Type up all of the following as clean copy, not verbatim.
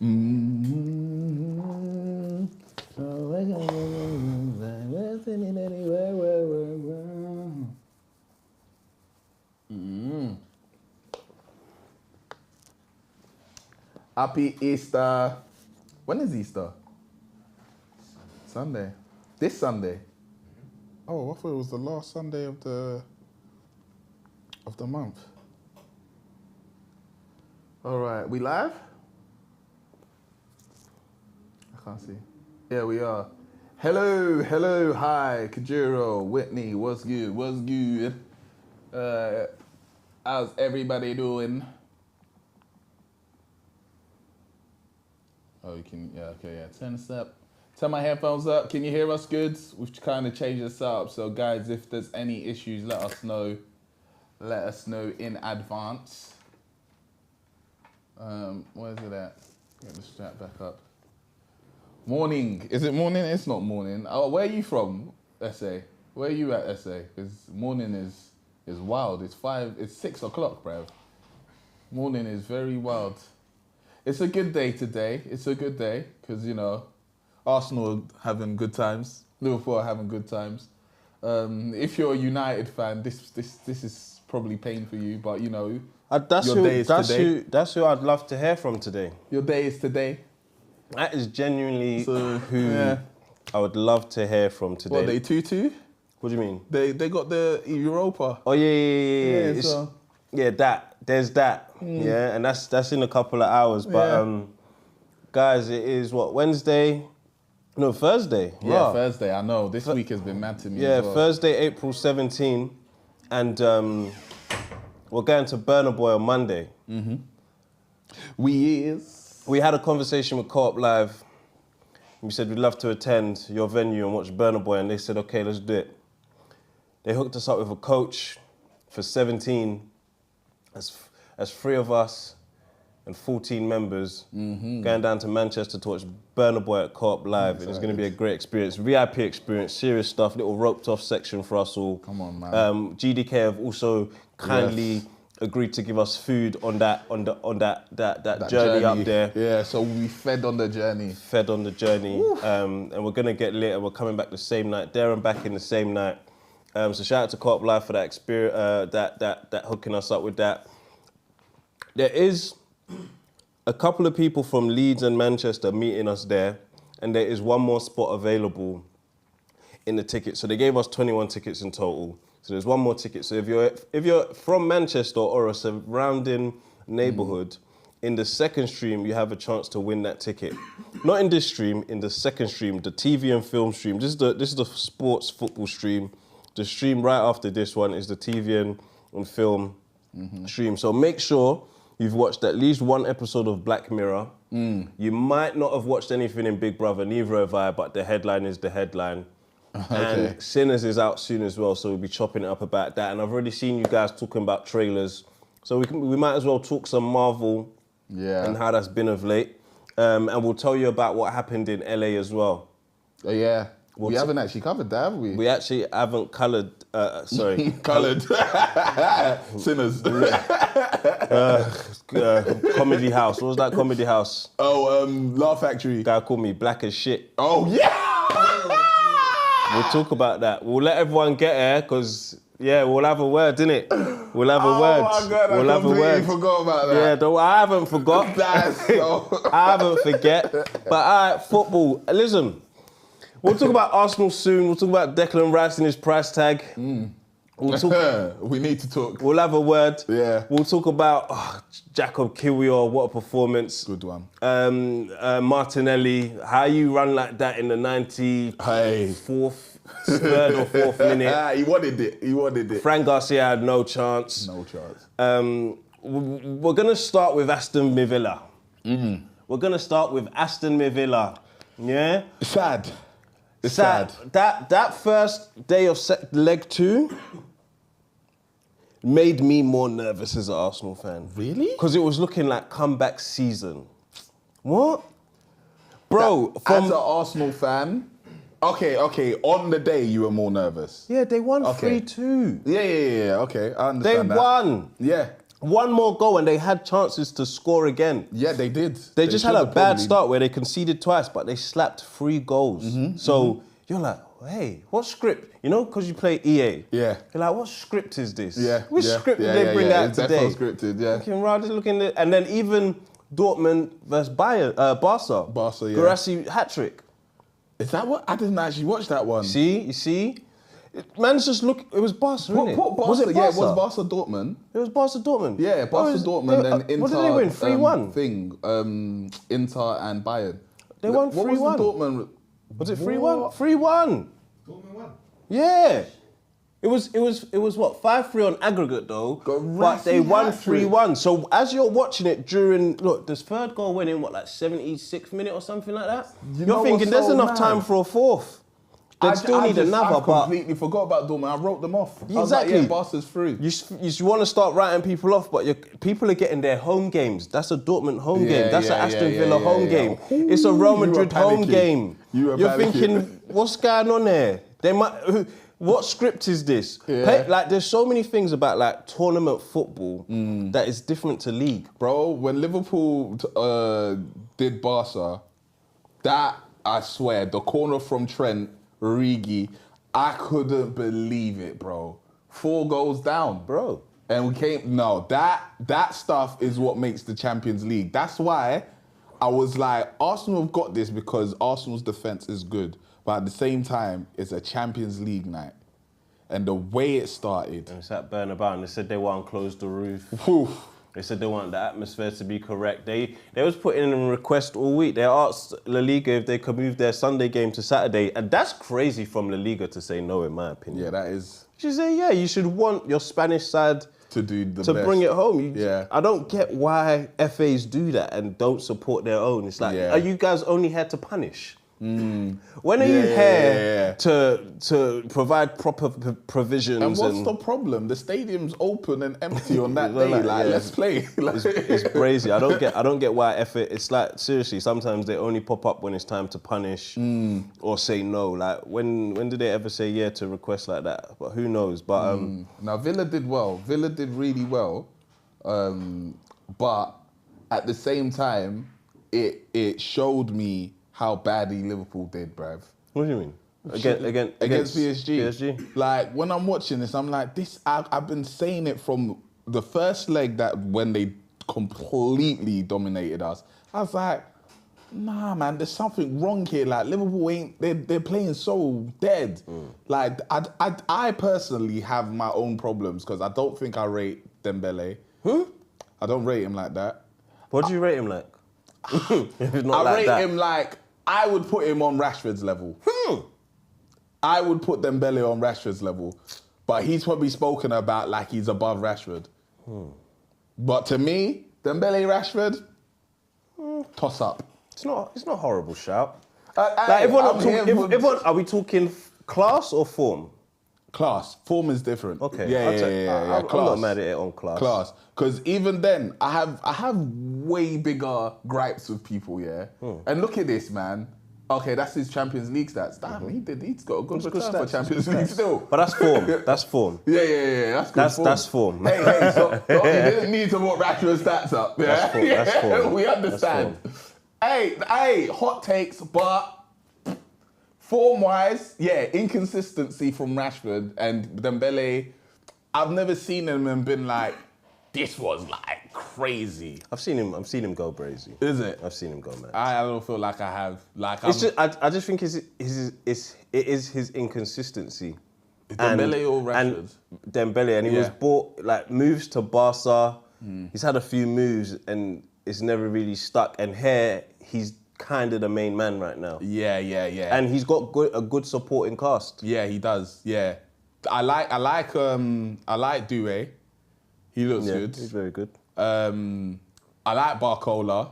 Happy Easter. When is Easter? Sunday. This Sunday. Oh, I thought it was the last Sunday of the month. All right, we live? I can't see. Yeah, we are. Hello, hi, Kajiro, Whitney, what's good? How's everybody doing? Oh, you can, yeah, okay, yeah. Turn this up. Turn my headphones up. Can you hear us good? We've kind of changed this up. So, guys, if there's any issues, let us know. Let us know in advance. Where's it at? Get the strap back up. Morning. Is it morning? It's not morning. Oh, where are you from, SA? Where are you at, SA? Because morning is wild. It's 6 o'clock, bruv. Morning is very wild. It's a good day today. It's a good day because, you know, Arsenal are having good times. Liverpool are having good times. If you're a United fan, this is probably pain for you, but, you know, that's who I'd love to hear from today. Your day is today? That is genuinely who I would love to hear from today. What, they 2-2? What do you mean? They got the Europa. Oh, yeah. There's that. Yeah, and that's in a couple of hours. But, guys, it is, what, Wednesday? No, Thursday. Yeah, Thursday, I know. This week has been mad to me as well. Thursday, April 17. And we're going to Burna Boy on Monday. Mm-hmm. We had a conversation with Co-op Live. We said we'd love to attend your venue and watch Burna Boy, and they said, okay, let's do it. They hooked us up with a coach for 17. As 3 of us and 14 members going down to Manchester to watch Burna Boy at Co-op Live. And it's going to be a great experience, VIP experience, serious stuff, little roped off section for us all. Come on, man. GDK have also kindly agreed to give us food on that journey up there. Yeah, so we fed on the journey. And we're going to get lit and we're coming back the same night. There and back in the same night. So shout out to Co-op Live for that experience, that hooking us up with that. There is a couple of people from Leeds and Manchester meeting us there, and there is one more spot available in the ticket. So they gave us 21 tickets in total. So there's one more ticket. So if you're from Manchester or a surrounding neighbourhood, in the second stream you have a chance to win that ticket. Not in this stream, in the second stream, the TV and film stream. This is the sports football stream. The stream right after this one is the TV and film stream. So make sure you've watched at least one episode of Black Mirror. You might not have watched anything in Big Brother, neither have I, but the headline is the headline. Okay. And Sinners is out soon as well, so we'll be chopping it up about that. And I've already seen you guys talking about trailers. So we might as well talk some Marvel and how that's been of late. And we'll tell you about what happened in LA as well. Oh, yeah. We haven't actually covered that, have we? We actually haven't coloured, coloured. Sinners. Comedy House. What was that comedy house? Oh, Laugh Factory. Guy called me black as shit. Oh, yeah! We'll talk about that. We'll let everyone get here, because, we'll have a word, innit? We'll have a word. Oh, my God, I completely forgot about that. Yeah, I haven't forgot. I haven't forget. But, all right, football. Listen. We'll talk about Arsenal soon. We'll talk about Declan Rice and his price tag. We'll talk. We need to talk. We'll have a word. Yeah. We'll talk about Jacob Kiwior. What a performance. Good one. Martinelli. How you run like that in the 94th, 3rd or 4th minute. He wanted it. Fran Garcia had no chance. We're going to start with Aston Villa. We're going to start with Aston Villa. Yeah? Sad. It's sad. That first day of leg 2 made me more nervous as an Arsenal fan. Really? Because it was looking like comeback season. What? Bro, as an Arsenal fan, okay, on the day you were more nervous. Yeah, they won 3-2. Yeah, okay, I understand They won. Yeah. One more goal and they had chances to score again. Yeah, they did. They just had a bad start where they conceded twice, but they slapped 3 goals. So you're like, hey, what script? You know, because you play EA. Yeah. You're like, what script is this? Yeah. Which script did they bring out today? It's scripted, yeah. Looking at, and then even Dortmund versus Barca. Barca, yeah. Guirassy hat-trick. Is that what? I didn't actually watch that one. You see? Man's just look. It was Barca, wasn't it? Barca? Was it Barca? Yeah, it was Barca Dortmund. It was Barca Dortmund. Yeah, Barca Dortmund and Inter. What did they win? 3-1. Inter and Bayern. They won 3-1. What was the Dortmund? Was it 3-1? 3-1. Dortmund won. Yeah. It was what, 5-3 on aggregate though, but they won 3-1. So as you're watching it look, this third goal went in, what, like 76th minute or something like that? You're thinking there's enough time for a fourth. They still need another, but... I completely forgot about Dortmund. I wrote them off. Exactly. I was like, yeah, Barca's through. You want to start writing people off, but people are getting their home games. That's a Dortmund home game. That's an Aston Villa home game. It's a Real Madrid home game. You're thinking, what's going on there? They might... What script is this? Yeah. Like, there's so many things about like tournament football that is different to league. Bro, when Liverpool did Barca, that, I swear, the corner from Trent, Origi, I couldn't believe it, bro. 4 goals down. Bro. And we came, no, that stuff is what makes the Champions League. That's why I was like, Arsenal have got this because Arsenal's defence is good. But at the same time, it's a Champions League night. And the way it started... And it's at Bernabeu and they said they want to close the roof. They said they want the atmosphere to be correct. They was putting in a request all week. They asked La Liga if they could move their Sunday game to Saturday. And that's crazy from La Liga to say no, in my opinion. Yeah, that is... You should say, yeah, you should want your Spanish side... To do the to best. Bring it home. Yeah. I don't get why FAs do that and don't support their own. It's like, are you guys only here to punish? When are you here to provide proper provisions? And what's the problem? The stadium's open and empty on that day. Let's play. It's crazy. I don't get why it's like, seriously, sometimes they only pop up when it's time to punish or say no. Like when did they ever say yeah to requests like that? But who knows? But now Villa did well. Villa did really well. But at the same time, it showed me how badly Liverpool did, bruv. What do you mean? Against PSG? Like, when I'm watching this, I'm like, I've been saying it from the first leg that when they completely dominated us. I was like, nah, man, there's something wrong here. Like, Liverpool they're playing so dead. Like, I personally have my own problems because I don't think I rate Dembele. I don't rate him like that. What do you rate him like? I rate him like, I would put him on Rashford's level. I would put Dembele on Rashford's level. But he's probably spoken about like he's above Rashford. But to me, Dembele, Rashford, toss up. It's not a horrible shout. Are we talking class or form? Class. Form is different. Okay. Yeah. I'm not mad at it on class. Class. Because even then, I have way bigger gripes with people, yeah? And look at this, man. Okay, that's his Champions League stats. Damn, he's got a good return for Champions League still. But that's form. That's form. Yeah. That's good form. That's form. Hey, so you didn't need to put Rashford's stats up. Yeah? That's form. We understand. Hey, hot takes, but... Form-wise, yeah, inconsistency from Rashford and Dembele. I've never seen him and been like, this was like crazy. I've seen him go crazy. Is it? I've seen him go mad. I don't feel like I have. Like I just think it is his inconsistency. Dembele or Rashford? And Dembele, and he was bought like moves to Barca. He's had a few moves and it's never really stuck. And here he's kind of the main man right now. Yeah. And he's got a good supporting cast. Yeah, he does. Yeah, I like Doué. He looks good. He's very good. I like Barcola.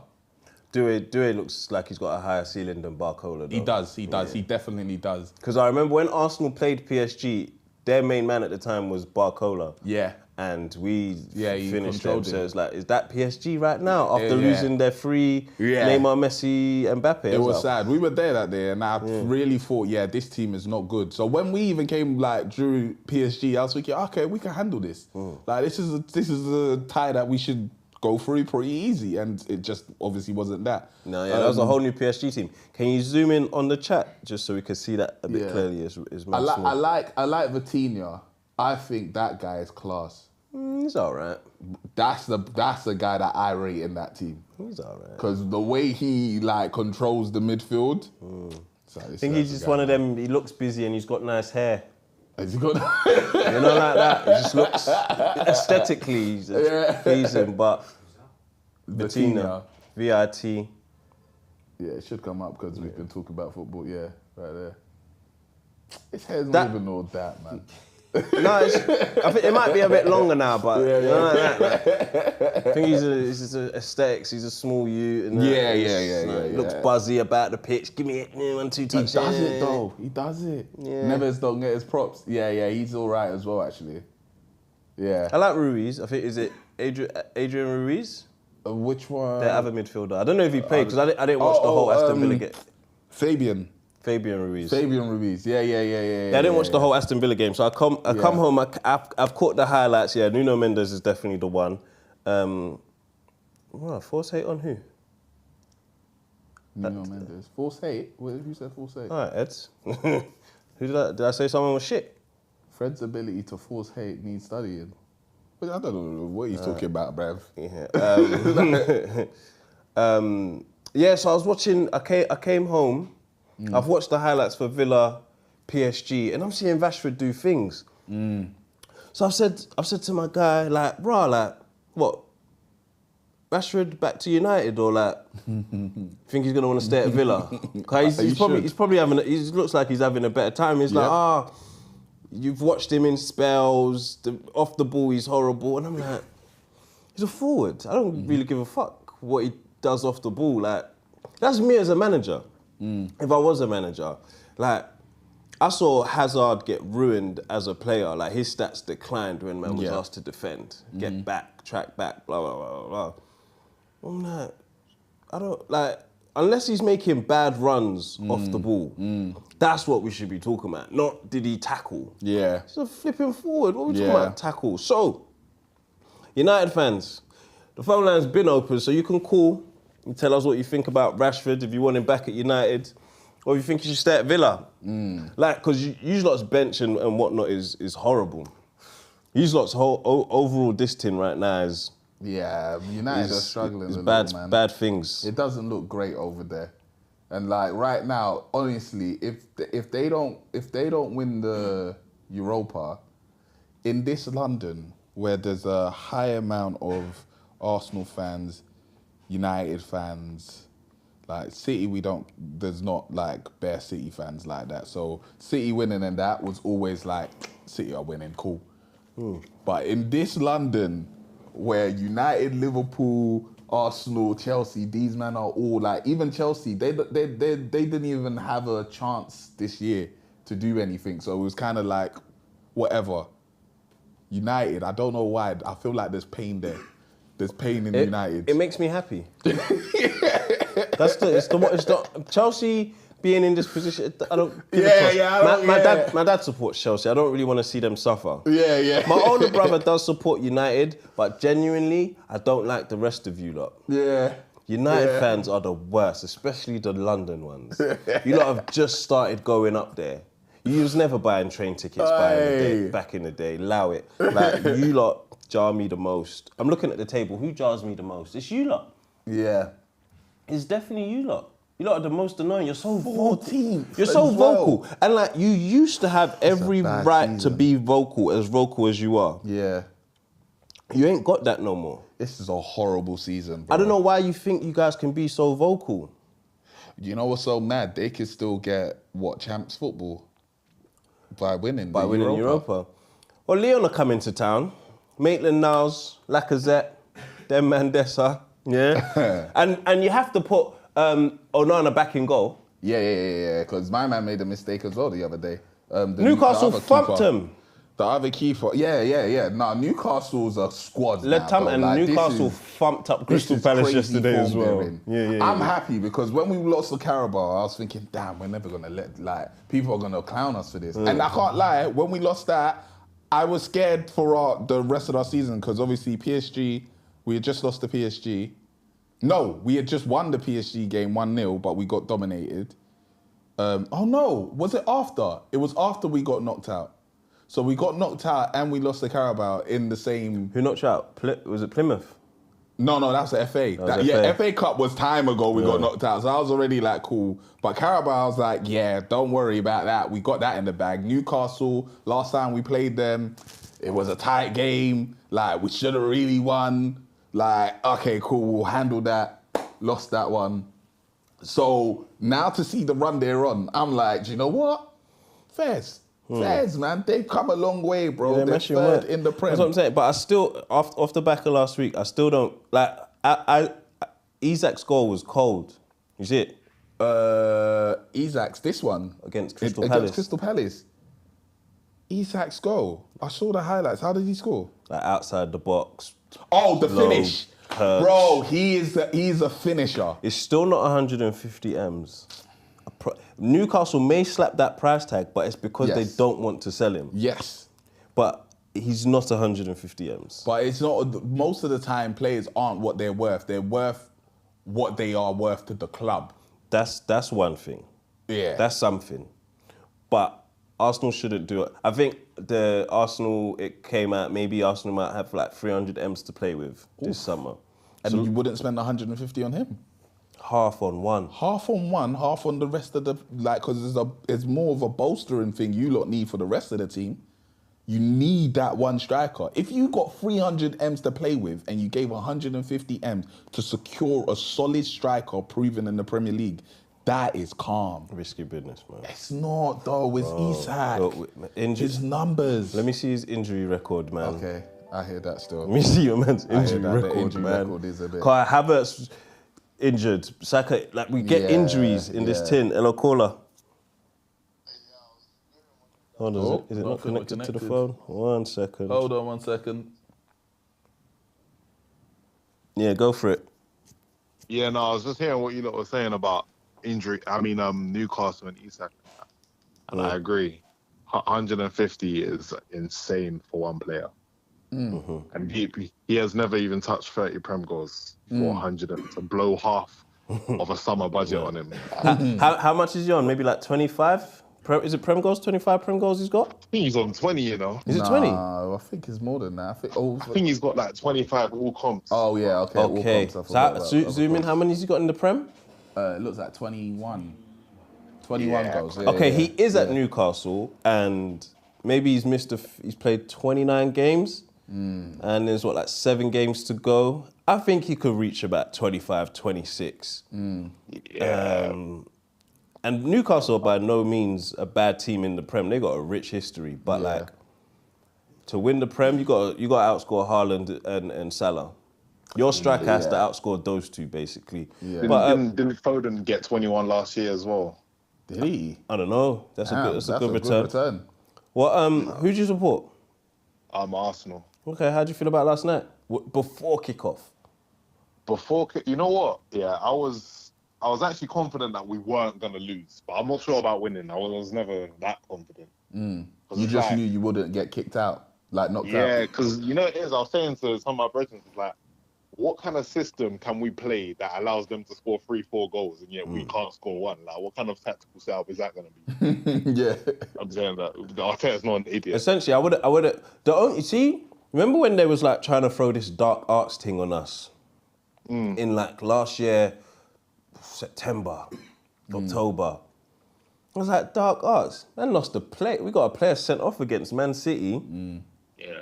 Doué looks like he's got a higher ceiling than Barcola. Though. He does. He definitely does. Because I remember when Arsenal played PSG, their main man at the time was Barcola. Yeah. and we he finished them. controlled So it. it's like, is that PSG right now after Yeah. losing their three Neymar, Messi, Mbappe? It was sad. We were there that day, and I really thought, this team is not good. So when we even came drew PSG, I was thinking, okay, we can handle this. Like this is a tie that we should go through pretty easy, and it just obviously wasn't that. No, that was a whole new PSG team. Can you zoom in on the chat just so we can see that a bit clearly? I like Vitinha. I think that guy is class. He's all right. That's the guy that I rate in that team. He's all right. Because the way he controls the midfield. I think he's just one of them. He looks busy and he's got nice hair. Has he got? You know, like that. He just looks aesthetically he's pleasing, but Vitinha, VIT. Yeah, it should come up because we can talk about football. Yeah, right there. His hair's not even all that, man. No, I think it might be a bit longer now, but you know, I think he's a aesthetics. He's a small youth. And looks buzzy about the pitch. Give me it, 1-2 touches. He does it though. He does it. Yeah. Neves don't get his props. Yeah, he's all right as well, actually. Yeah. I like Ruiz. I think is it Adrian Ruiz? Which one? The other midfielder. I don't know if he played because I didn't watch the whole Aston Villa game. Fabian Ruiz. Yeah. I didn't watch the whole Aston Villa game, so I come home. I've caught the highlights. Yeah, Nuno Mendes is definitely the one. Force hate on who? Nuno Mendes. Force hate? Who said force hate? All right, Eds. Who did I say someone was shit? Fred's ability to force hate needs studying. But I don't know what he's talking about, bruv. Yeah. So I was watching. I came home. I've watched the highlights for Villa, PSG, and I'm seeing Rashford do things. So I've said to my guy, what? Rashford back to United, or think he's gonna want to stay at Villa? He's probably having. He looks like he's having a better time. He's you've watched him in spells. Off the ball, he's horrible, and I'm like, he's a forward. I don't really give a fuck what he does off the ball. That's me as a manager. If I was a manager, I saw Hazard get ruined as a player. His stats declined when man was asked to defend, get back, track back, blah blah blah blah. I'm like, I don't unless he's making bad runs off the ball. That's what we should be talking about. Not did he tackle? Yeah, he's a flipping forward. What are we talking about? Tackle. So, United fans, the phone line's been open, so you can call. You tell us what you think about Rashford, if you want him back at United, or if you think he should stay at Villa. Because you lot's bench and whatnot is horrible. You lot's whole overall distin right now is... Yeah, United are struggling a bad, little, man. Bad things. It doesn't look great over there. And right now, honestly, if they don't win the Europa, in this London, where there's a high amount of Arsenal fans, United fans, City, there's not bare City fans like that. So City winning and that was always City are winning, cool. But in this London, where United, Liverpool, Arsenal, Chelsea, these men are all even Chelsea, they didn't even have a chance this year to do anything. So it was kind of whatever. United, I don't know why, I feel like there's pain there. There's pain in United. It makes me happy. It's the Chelsea being in this position. I don't. My dad supports Chelsea. I don't really want to see them suffer. Yeah. My older brother does support United, but genuinely, I don't like the rest of you lot. Yeah. United fans are the worst, especially the London ones. You lot have just started going up there. You was never buying train tickets back in the day. Allow it. You lot jar me the most. I'm looking at the table. Who jars me the most? It's you lot. Yeah. It's definitely you lot. You lot are the most annoying. You're so 14th. You're so vocal. And you used to have every right to be vocal as you are. Yeah. You ain't got that no more. This is a horrible season, bro. I don't know why you think you guys can be so vocal. You know what's so mad? They could still get, champs football by winning Europa. Well, Leon are coming to town. Maitland-Niles, Lacazette, them Mandessa, yeah? and you have to put Onana back in goal. Yeah, because my man made a mistake as well the other day. Newcastle thumped him. The other key for No, Newcastle's a squad. Let THUMP and like, Newcastle thumped up Crystal Palace yesterday as well. I'm happy because when we lost the Carabao, I was thinking, damn, we're never gonna people are gonna clown us for this. And I can't lie, when we lost that, I was scared for the rest of our season because obviously PSG, we had just lost to PSG. No, we had just won the PSG game 1-0, but we got dominated. Oh no, was it after? It was after we got knocked out. So we got knocked out and we lost the Carabao in the same... Who knocked you out? Was it Plymouth? No, that's the FA. FA Cup was time ago we got knocked out. So I was already like, cool. But Carabao, I was like, yeah, don't worry about that. We got that in the bag. Newcastle, last time we played them, it was a tight game. Like, we should have really won. Like, okay, cool, we'll handle that. Lost that one. So now to see the run they're on, I'm like, do you know what? Fairs, man. They've come a long way, bro. They're third in the Prem. That's what I'm saying. But I still, off the back of last week, I still don't, like, Isak's goal was cold. You see it? Isak's, this one. Against Crystal Palace. Against Crystal Palace. Isak's goal. I saw the highlights. How did he score? Like, outside the box. Oh, the finish. Bro, he's a finisher. It's still not 150 M's. Newcastle may slap that price tag, but it's because they don't want to sell him. Yes. But he's not 150 M's. But it's not, most of the time players aren't what they're worth. They're worth what they are worth to the club. That's one thing. Yeah. That's something. But Arsenal shouldn't do it. I think it came out, maybe Arsenal might have like 300 M's to play with this summer. And you wouldn't spend 150 on him? Half on one. Half on one, half on the rest of the, like, because it's more of a bolstering thing you lot need for the rest of the team. You need that one striker. If you got 300 M's to play with and you gave 150 M's to secure a solid striker proven in the Premier League, that is calm. Risky business, man. It's not, though. It's Isak. His numbers. Let me see his injury record, man. Okay, I hear that still. Let me see your man's injury record, man. Kai Havertz injured. Saka, like, we get injuries in this tin. Hello, caller. Hold on, is it not connected to the phone? 1 second. Hold on 1 second. Yeah, go for it. Yeah, no, I was just hearing what you lot were saying about Newcastle and Isak. And I agree. 150 is insane for one player. And he has never even touched 30 Prem goals for 100 to blow half of a summer budget on him. How much is he on? Maybe like 25? Is it Prem goals? 25 Prem goals he's got? I think he's on 20, you know. Is it 20? No, I think it's more than that. I think he's got like 25 all comps. Oh, yeah, okay. All comps, zoom in, how many has he got in the Prem? It looks like 21. 21 goals. Yeah, okay, he is at Newcastle, and maybe he's he's played 29 games, and there's like 7 games to go. I think he could reach about 25, 26. And Newcastle are by no means a bad team in the Prem. They got a rich history, but like to win the Prem, you got to outscore Hojlund and Salah. Your striker has to outscore those two, basically. Yeah. Didn't Foden get 21 last year as well? Did he? I don't know. That's a good return. Well, who do you support? Arsenal. Okay, how do you feel about last night? Before kickoff? You know what? Yeah, I was actually confident that we weren't going to lose, but I'm not sure about winning. I was never that confident. You just knew you wouldn't get kicked out, like knocked out. Yeah, because you know it is. I was saying to some of my brethren, like, what kind of system can we play that allows them to score 3-4 goals and yet we can't score one? Like, what kind of tactical setup is that going to be? Yeah, I'm saying that Arteta's not an idiot. Essentially, I would. You see, remember when they was like trying to throw this dark arts thing on us in like last year, September, October. I was like, dark arts. Man lost the play. We got a player sent off against Man City. Yeah.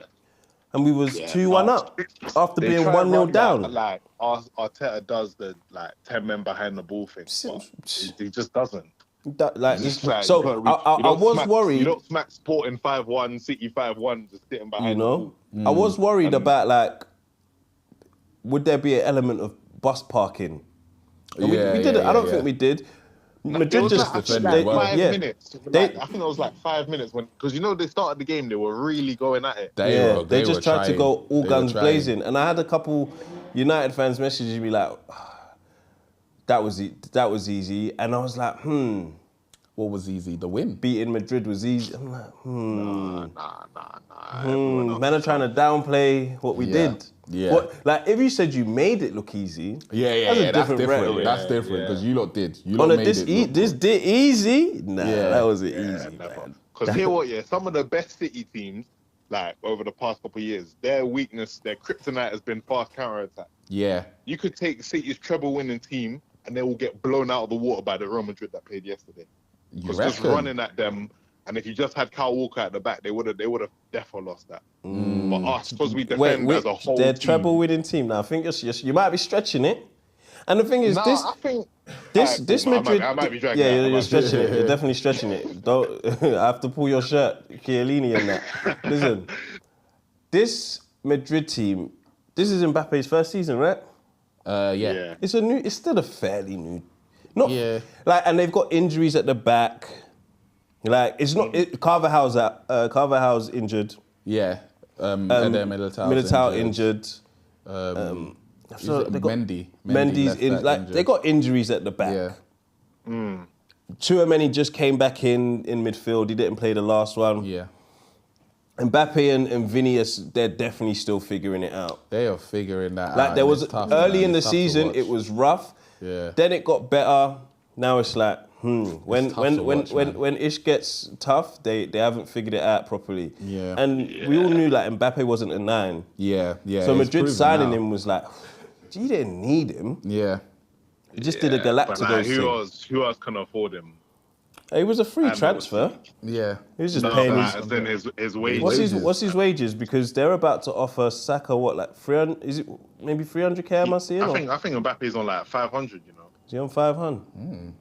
And we was 2-1 up after being 1-0 down. Like Arteta does the like 10 men behind the ball thing. He just doesn't. I was worried. You don't smack Sporting 5-1, City 5-1, just sitting behind the ball. I was worried about like, would there be an element of bus parking? And we did it. I don't think we did. Madrid just defended well. 5 minutes. I think it was like 5 minutes because they started the game, they were really going at it. They just tried to go all guns blazing, and I had a couple United fans messaging me like, that was easy, and I was like, What was easy? The win. Beating Madrid was easy. I'm like, Nah. Man are trying to downplay what we did. Yeah. Like, if you said you made it look easy, that's different. That's different, because you lot did. You lot made it this did easy? Nah, that wasn't easy, man. Because hear what, some of the best City teams, like, over the past couple of years, their weakness, their kryptonite has been fast counter-attack. Yeah. You could take City's treble-winning team, and they will get blown out of the water by the Real Madrid that played yesterday. Because just running at them, and if you just had Kyle Walker at the back, they would have definitely lost that. But us, because we defend as a whole their team. treble-winning team. Now, I think you might be stretching it. And the thing is, this Madrid... I might be dragging it. You're stretching it. You're definitely stretching it. Don't. I have to pull your shirt, Chiellini and that. Listen, this Madrid team, this is Mbappe's first season, right? Yeah. It's still a fairly new... and they've got injuries at the back. Like, it's not... Carvajal's injured. Yeah. Militao injured. Mendy's in. Like, they got injuries at the back. Yeah. Tchouaméni just came back in midfield. He didn't play the last one. Yeah. Mbappe and Vinicius, they're definitely still figuring it out. They are figuring that out. Like, there was early in the season, it was rough. Yeah. Then it got better. Now it's like, when ish gets tough, they haven't figured it out properly. Yeah. And we all knew like Mbappe wasn't a 9. Yeah. So Madrid signing him was like, you didn't need him. Yeah. You just did a Galacticos thing. Who else can afford him? It was a free transfer. Yeah. He was just paying his wages. What's his wages? Because they're about to offer Saka like 300? Is it maybe 300k? Am I seeing? I think Mbappe's on like 500. You know. Is he on 500?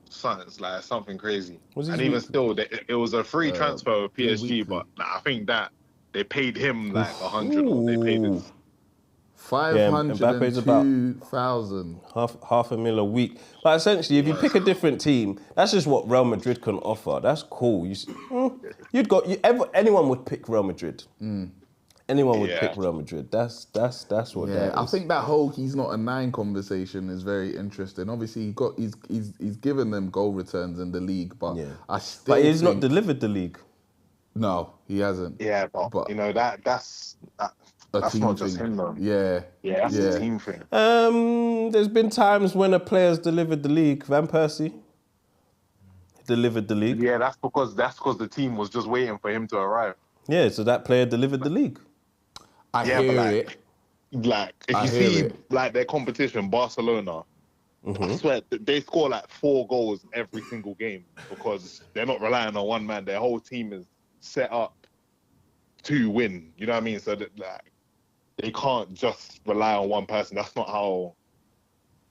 It's like something crazy. And even still, it was a free transfer with PSG, but I think that they paid him like 100. Or they paid his 502,000. Half a mil a week. But essentially, if you pick a different team, that's just what Real Madrid can offer. That's cool. Anyone would pick Real Madrid. Anyone would pick Real Madrid. That's what that is. I think that whole he's not a 9 conversation is very interesting. Obviously, he's given them goal returns in the league, but but he's not delivered the league. No, he hasn't. Yeah, but you know that's not just him though. Yeah, that's a team thing. There's been times when a player's delivered the league. Van Persie delivered the league. Yeah, that's because the team was just waiting for him to arrive. Yeah, so that player delivered the league. I hear it. Like, if you see like their competition, Barcelona, I swear they score like 4 goals every single game because they're not relying on one man. Their whole team is set up to win. You know what I mean? So that like they can't just rely on one person. That's not how.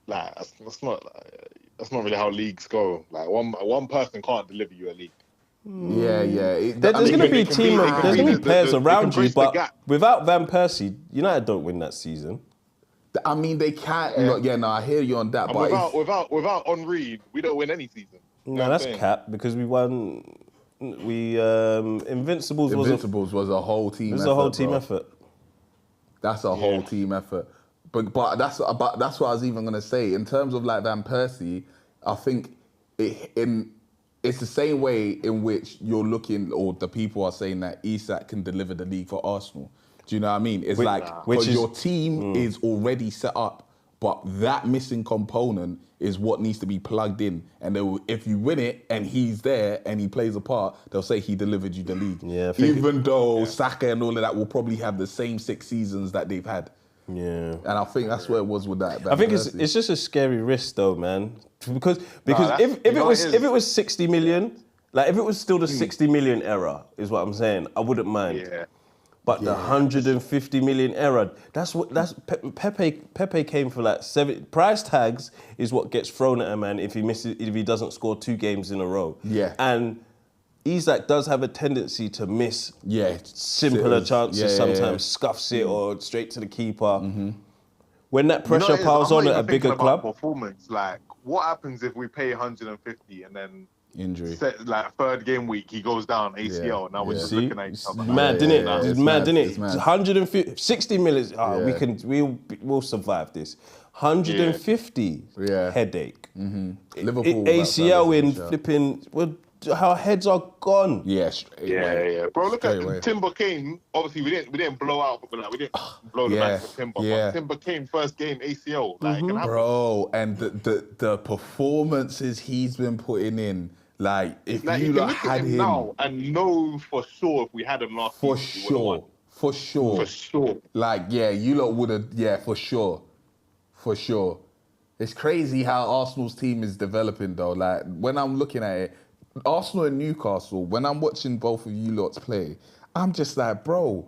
Like that's not really how leagues go. Like one person can't deliver you a league. Yeah. There's going to be a team. There's going to be players around you, but without Van Persie, United don't win that season. I mean, they can't. I hear you on that. And but without Henry, we don't win any season. No, that's cap because we won. Invincibles was a whole team. It was a whole team effort. That's a whole team effort. But that's what I was even gonna say in terms of like Van Persie. I think it's the same way in which you're looking, or the people are saying that Isak can deliver the league for Arsenal. Do you know what I mean? It's your team is already set up, but that missing component is what needs to be plugged in. And if you win it and he's there and he plays a part, they'll say he delivered you the league. Yeah, even though Saka and all of that will probably have the same 6 seasons that they've had. Yeah. And I think that's where it was with that. I think it's just a scary risk though, man. Because if it was 60 million, like if it was still the 60 million era, is what I'm saying, I wouldn't mind. Yeah. But the 150 million era, Pepe came for like 7 price tags is what gets thrown at a man if he doesn't score 2 games in a row. Yeah. And Isak does have a tendency to miss simpler chances sometimes, scuffs it or straight to the keeper. when that pressure piles on at a bigger club. Performance, like, what happens if we pay 150 and then injury, like third game week he goes down ACL? Now we're just looking at each other. Mad, didn't it? It's mad, didn't it? It's mad. 150, 60 million. We'll survive this. 150 headache. Liverpool ACL in flipping. Well, our heads are gone. Yeah. Bro, look at Timber came. Obviously, we didn't blow out, but we didn't blow the match for Timber. But Timber came first game ACL. Like, bro, and the performances he's been putting in. Like, if you look had him now and know for sure if we had him last season, for sure. Like, you lot would have. For sure. It's crazy how Arsenal's team is developing though. Like, when I'm looking at it. Arsenal and Newcastle, when I'm watching both of you lots play, I'm just like, bro,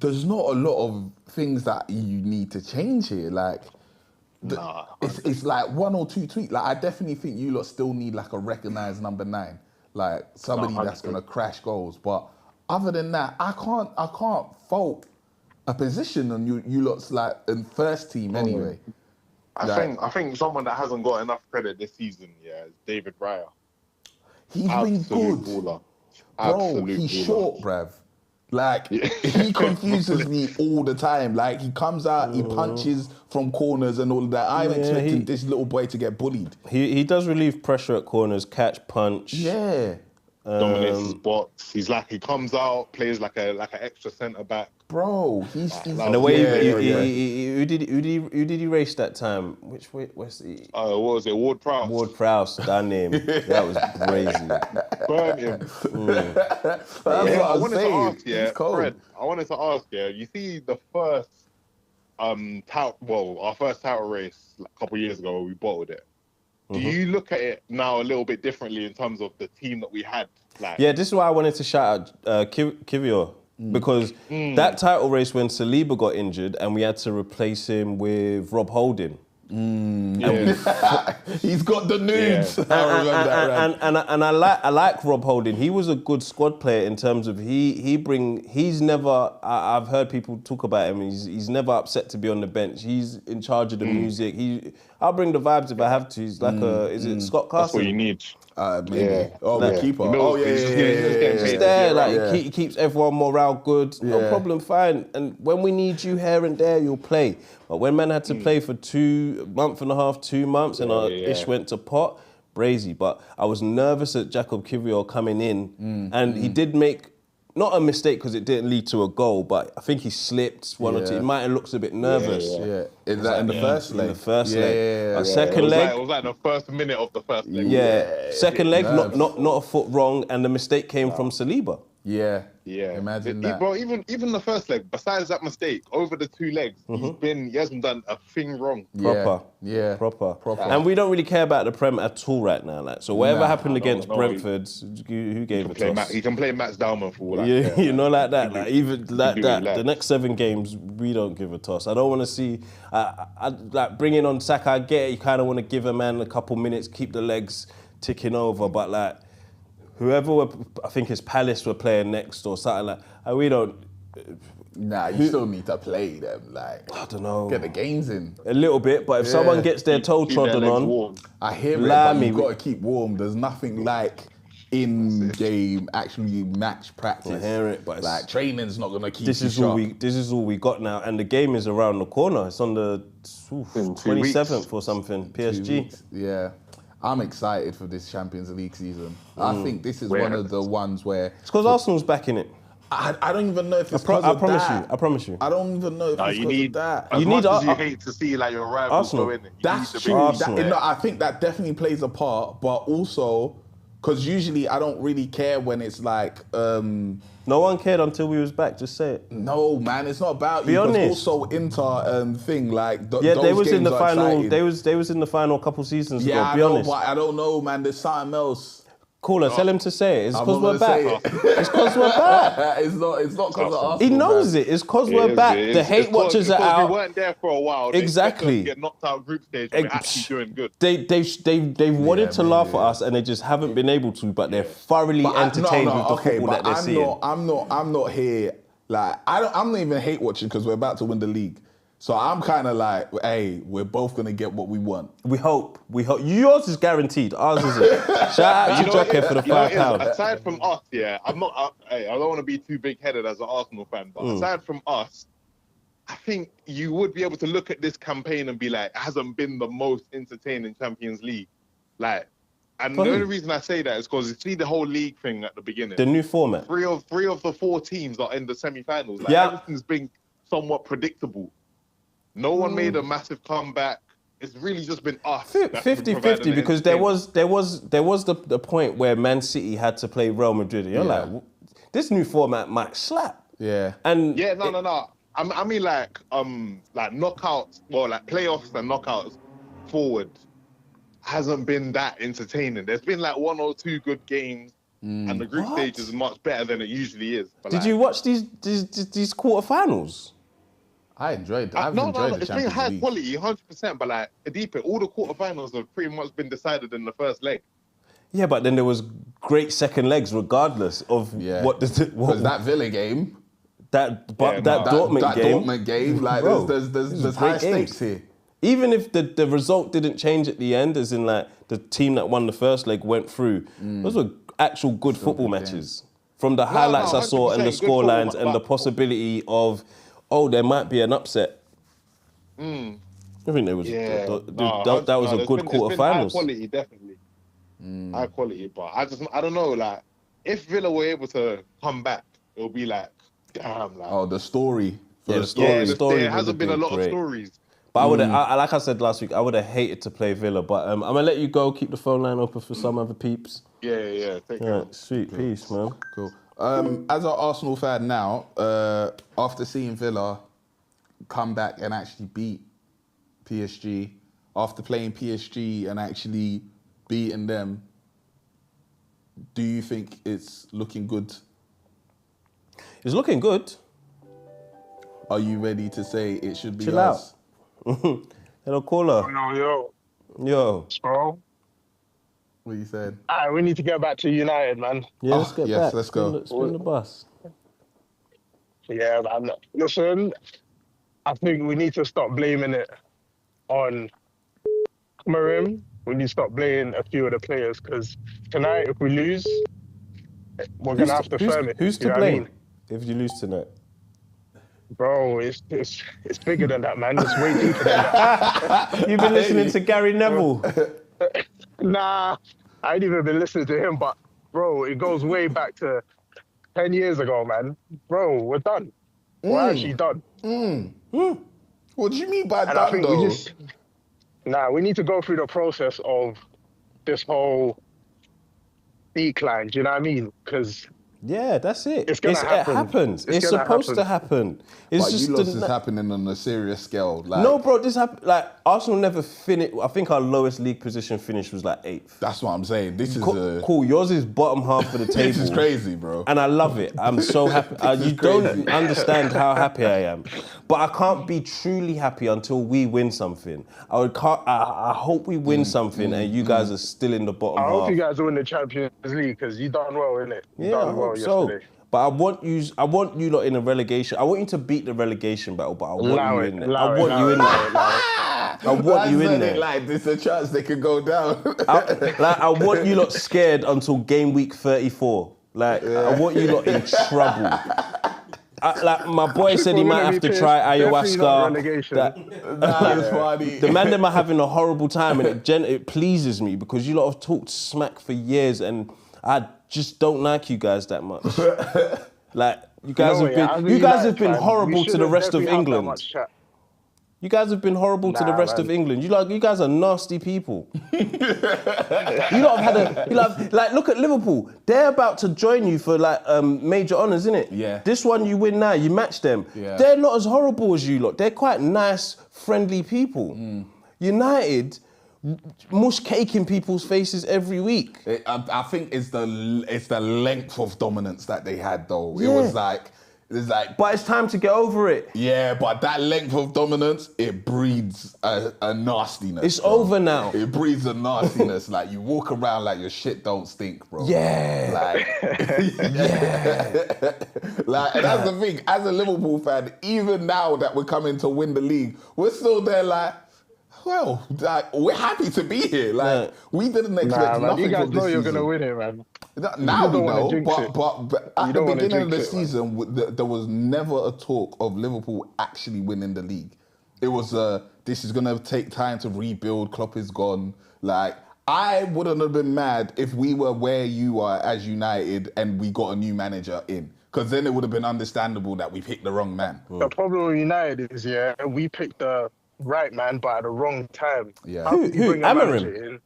there's not a lot of things that you need to change here. Like, it's like one or two tweaks. Like, I definitely think you lot still need like a recognised number 9, like somebody that's gonna crash goals. But other than that, I can't fault a position on you lot's like in first team anyway. I think someone that hasn't got enough credit this season, is David Raya. He's been good. Bro, he's short, bruv. Like, he confuses me all the time. Like, he comes out, he punches from corners and all of that. I'm expecting this little boy to get bullied. He does relieve pressure at corners, catch, punch. Yeah. Dominates his box. He comes out, plays like an extra centre back. Bro, he's and the way who did he race that time? Which way was he? What was it? Ward Prowse. Ward Prowse, that name. That was crazy. Burn him. That's what I wanted to ask, Fred. I wanted to ask, you see the first our first title race a couple of years ago, we bottled it. Do you look at it now a little bit differently in terms of the team that we had? Like, this is why I wanted to shout out Kiwior. Because that title race when Saliba got injured and we had to replace him with Rob Holding. He's got the nudes. And I like Rob Holding. He was a good squad player in terms of he's never. I've heard people talk about him. He's never upset to be on the bench. He's in charge of the music. I'll bring the vibes if I have to. He's like is it Scott Carson? That's what you need. Maybe. The keeper. He's there. He keeps everyone morale good. No problem, fine. And when we need you here and there, you'll play. But when man had to play for 2 months and a half, 2 months, and our ish went to pot, brazy. But I was nervous at Jacob Kiwior coming in, and he did make not a mistake because it didn't lead to a goal, but I think he slipped one or two. He might have looked a bit nervous. In the first leg. In the first leg. Second leg. It was like the first minute of the first leg. Second leg, not a foot wrong, and the mistake came from Saliba. Yeah. Imagine that. Bro, even the first leg, besides that mistake, over the 2 legs, he hasn't done a thing wrong. Proper. And we don't really care about the Prem at all right now. Like, so whatever happened against Brentford, who gave it to us? He can play Max Dalman for all that. You know, like that. Like, even like that. The next 7 games, we don't give a toss. I don't want to see, like bringing on Saka, I get it, you kind of want to give a man a couple minutes, keep the legs ticking over, but like, I think it's Palace we're playing next or something like. We don't. Nah, you still need to play them. Like, I don't know. Get the games in a little bit, but if someone gets their toe trodden on, warm. I hear it. But you've got to keep warm. There's nothing like in-game actually match practice. I hear it, but like training's not gonna keep. This is all we got now, and the game is around the corner. It's on the 27th or something. PSG. Yeah. I'm excited for this Champions League season. I think this is one of the ones where... It's because Arsenal's back in it. I don't even know if it's because of that. I promise you. I don't even know if it's because of that. As much as you hate to see like your rivals go in. That's true. I think that definitely plays a part, but also... Because usually I don't really care when it's like... no one cared until we was back, just say it. No, man, it's not about Be honest. Also Inter thing, like... they was in the final, they was in the final a couple seasons ago, be honest. I don't know, man, there's something else. Cooler, tell him to say it. It's because we're back. It's because we're back. It's not because of Arsenal. He knows it. It's because we're back. The hate watchers are out. We weren't there for a while. Exactly. They get knocked out group stage. We're actually doing good. They've wanted to laugh at us and they just haven't been able to. But they're thoroughly entertained with the football that they're seeing. I'm not here. Like I'm not even hate watching because we're about to win the league. So I'm kind of like, hey, we're both going to get what we want. We hope. Yours is guaranteed. Ours isn't. Shout out to Jockey for the £5. Aside from us, yeah, I don't want to be too big-headed as an Arsenal fan, but aside from us, I think you would be able to look at this campaign and be like, it hasn't been the most entertaining Champions League. Like, and the only reason I say that is because you see the whole league thing at the beginning. The new format. Three of the 4 teams are in the semi-finals. Like, everything's been somewhat predictable. No one made a massive comeback. It's really just been us. 50-50 because there was the point where Man City had to play Real Madrid. And you're like, this new format might slap. Yeah. And no. I mean like knockouts, well, like playoffs and knockouts forward hasn't been that entertaining. There's been like 1 or 2 good games, and the group stage is much better than it usually is. But did you watch these quarterfinals? I enjoyed that. No, it's been high quality, 100%. But like, all the quarterfinals have pretty much been decided in the first leg. Yeah, but then there was great second legs, regardless of what that Villa game, that Dortmund game, like bro, there's high stakes here. Even if the result didn't change at the end, as in like the team that won the first leg went through, those were actual good football matches. From the highlights I saw and the scorelines and the possibility of, there might be an upset. I think there was that was a good quarterfinals. High quality, definitely. High quality, but I don't know. Like, if Villa were able to come back, it'll be like, damn. Like, the story. The story. There hasn't been a lot of stories. But I would have, like I said last week, I would have hated to play Villa. But I'm gonna let you go. Keep the phone line open for some other peeps. Yeah. Take care. Sweet, cool. Peace, man. Cool. As an Arsenal fan now, after seeing Villa come back and actually beat PSG, after playing PSG and actually beating them, do you think it's looking good? It's looking good. Are you ready to say it should be Chill us? Out. Hello, caller. Yo. Bro. What you said? We need to get back to United, man. Yeah, let's get back. Let's go. Spin the bus. Yeah, man. Listen, I think we need to stop blaming it on Cameroon. We need to stop blaming a few of the players because tonight, if we lose, we're going to have to firm it. Who's to blame if you lose tonight? Bro, it's bigger than that, man. It's way deeper than that. You've been listening to Gary Neville. Nah, I ain't even been listening to him, but bro, it goes way back to 10 years ago, man. Bro, we're done. We're actually done. What do you mean by and done, I think though? we need to go through the process of this whole decline, do you know what I mean? Because yeah, that's it. It's gonna happen. It happens. It's supposed to happen. It's but just you lost is happening on a serious scale. Like, no, bro, this happened. Like, Arsenal never finished. I think our lowest league position finish was like 8th. That's what I'm saying. This is cool. Yours is bottom half of the table. This is crazy, bro. And I love it. I'm so happy. You don't understand how happy I am. But I can't be truly happy until we win something. I hope we win something and you guys are still in the bottom half. I hope you guys win the Champions League because you done well, innit? You done well yesterday. So. But I want you lot in a relegation. I want you to beat the relegation battle, but I want you in there. I want you in there. I want you in there. Like, there's a chance they could go down. I want you lot scared until game week 34. Like, I want you lot in trouble. Like my boy said, he might have to try ayahuasca. That is funny. The man them are having a horrible time, and it pleases me because you lot have talked smack for years, and I just don't like you guys that much. Like, you guys have been horrible to the rest of England. You guys have been horrible to the rest of England. You guys are nasty people. You lot have had like, look at Liverpool. They're about to join you for like major honours, isn't it? Yeah. This one you win now, you match them. Yeah. They're not as horrible as you lot. They're quite nice, friendly people. United mush cake in people's faces every week. I think it's the length of dominance that they had though. Yeah. It was like, It's like, But it's time to get over it. yeah, but that length of dominance, it breeds a nastiness. It's bro. over now. It breeds a nastiness. Like, you walk around like your shit don't stink, bro. Yeah. Like, like, and that's the thing. As a Liverpool fan, even now that we're coming to win the league, we're still there like, well, like, we're happy to be here. Like, we didn't expect man, nothing you guys from this know you're season. gonna win it, man. Now we don't wanna know, jinx it. but at You the don't wanna beginning of the jinx it, man. season, there was never a talk of Liverpool actually winning the league. It was, this is going to take time to rebuild, Klopp is gone. Like, I wouldn't have been mad if we were where you are as United and we got a new manager in. Because then it would have been understandable that we picked the wrong man. The problem with United is, we picked the right man, but at the wrong time. Yeah. How could you Who? bring a Amorim? manager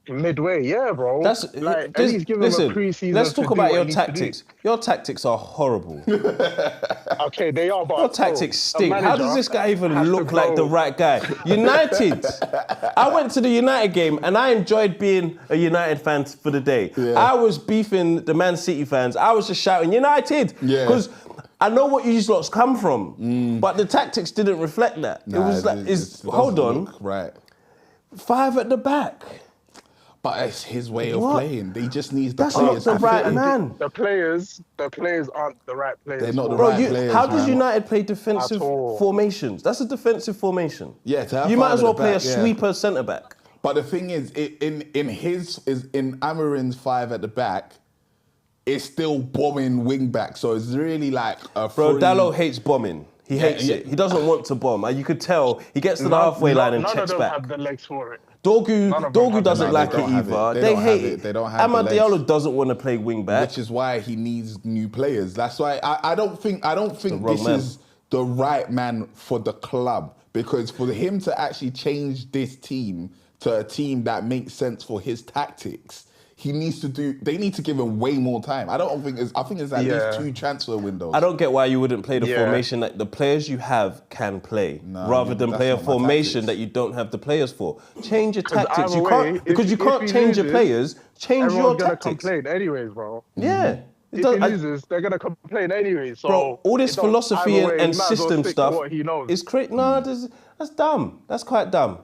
in midway? Yeah, bro. That's like, at this- least give listen, him a pre-season. let's to talk do about what your he needs to do. tactics. Your tactics are horrible. Okay, they are, but Your tactics a stink. How manager does this guy even has to look like the grow. right guy? United. I went to the United game and I enjoyed being a United fan for the day. Yeah. I was beefing the Man City fans. I was just shouting United Yeah. because I know what you lot's come from, but the tactics didn't reflect that. It was like, it hold doesn't on, look right. 5 at the back. But it's his way of What? playing. They just need the That's players. not the I right think man. The players aren't the right players. They're not the Bro, right players, how does man. United play defensive At all. formations? That's a defensive formation. Yeah, to have you five might as at well the play back, a yeah. sweeper centre back. But the thing is, in Amorim's 5 at the back, it's still bombing wing back. So it's really like a Bro, free... Dallo hates bombing. He hates yeah. it. He doesn't want to bomb. You could tell. He gets to the halfway line and none checks of them back. have the legs for it. Dorgu None of them have doesn't the like legs. it They don't have it. either. They They don't hate have it. it. They don't have the Amad legs. Diallo doesn't want to play wing back. Which is why he needs new players. That's why I don't think wrong this man. is the right man for the club. Because for him to actually change this team to a team that makes sense for his tactics, they need to give him way more time. I think it's at least 2 transfer windows. I don't get why you wouldn't play the Yeah. formation that the players you have can play, rather than that's play a not my formation tactics. that you don't have the players for. Change your 'Cause tactics. either You way, can't because you if can't he change your loses, players. Change your Everyone's gonna tactics. complain anyways, bro. Yeah. It If does- he I- loses, they're gonna complain anyway. So Bro, all this it don't- philosophy either way, and he might as well system stick to stuff what he knows. is crazy. No, that's dumb. That's quite dumb.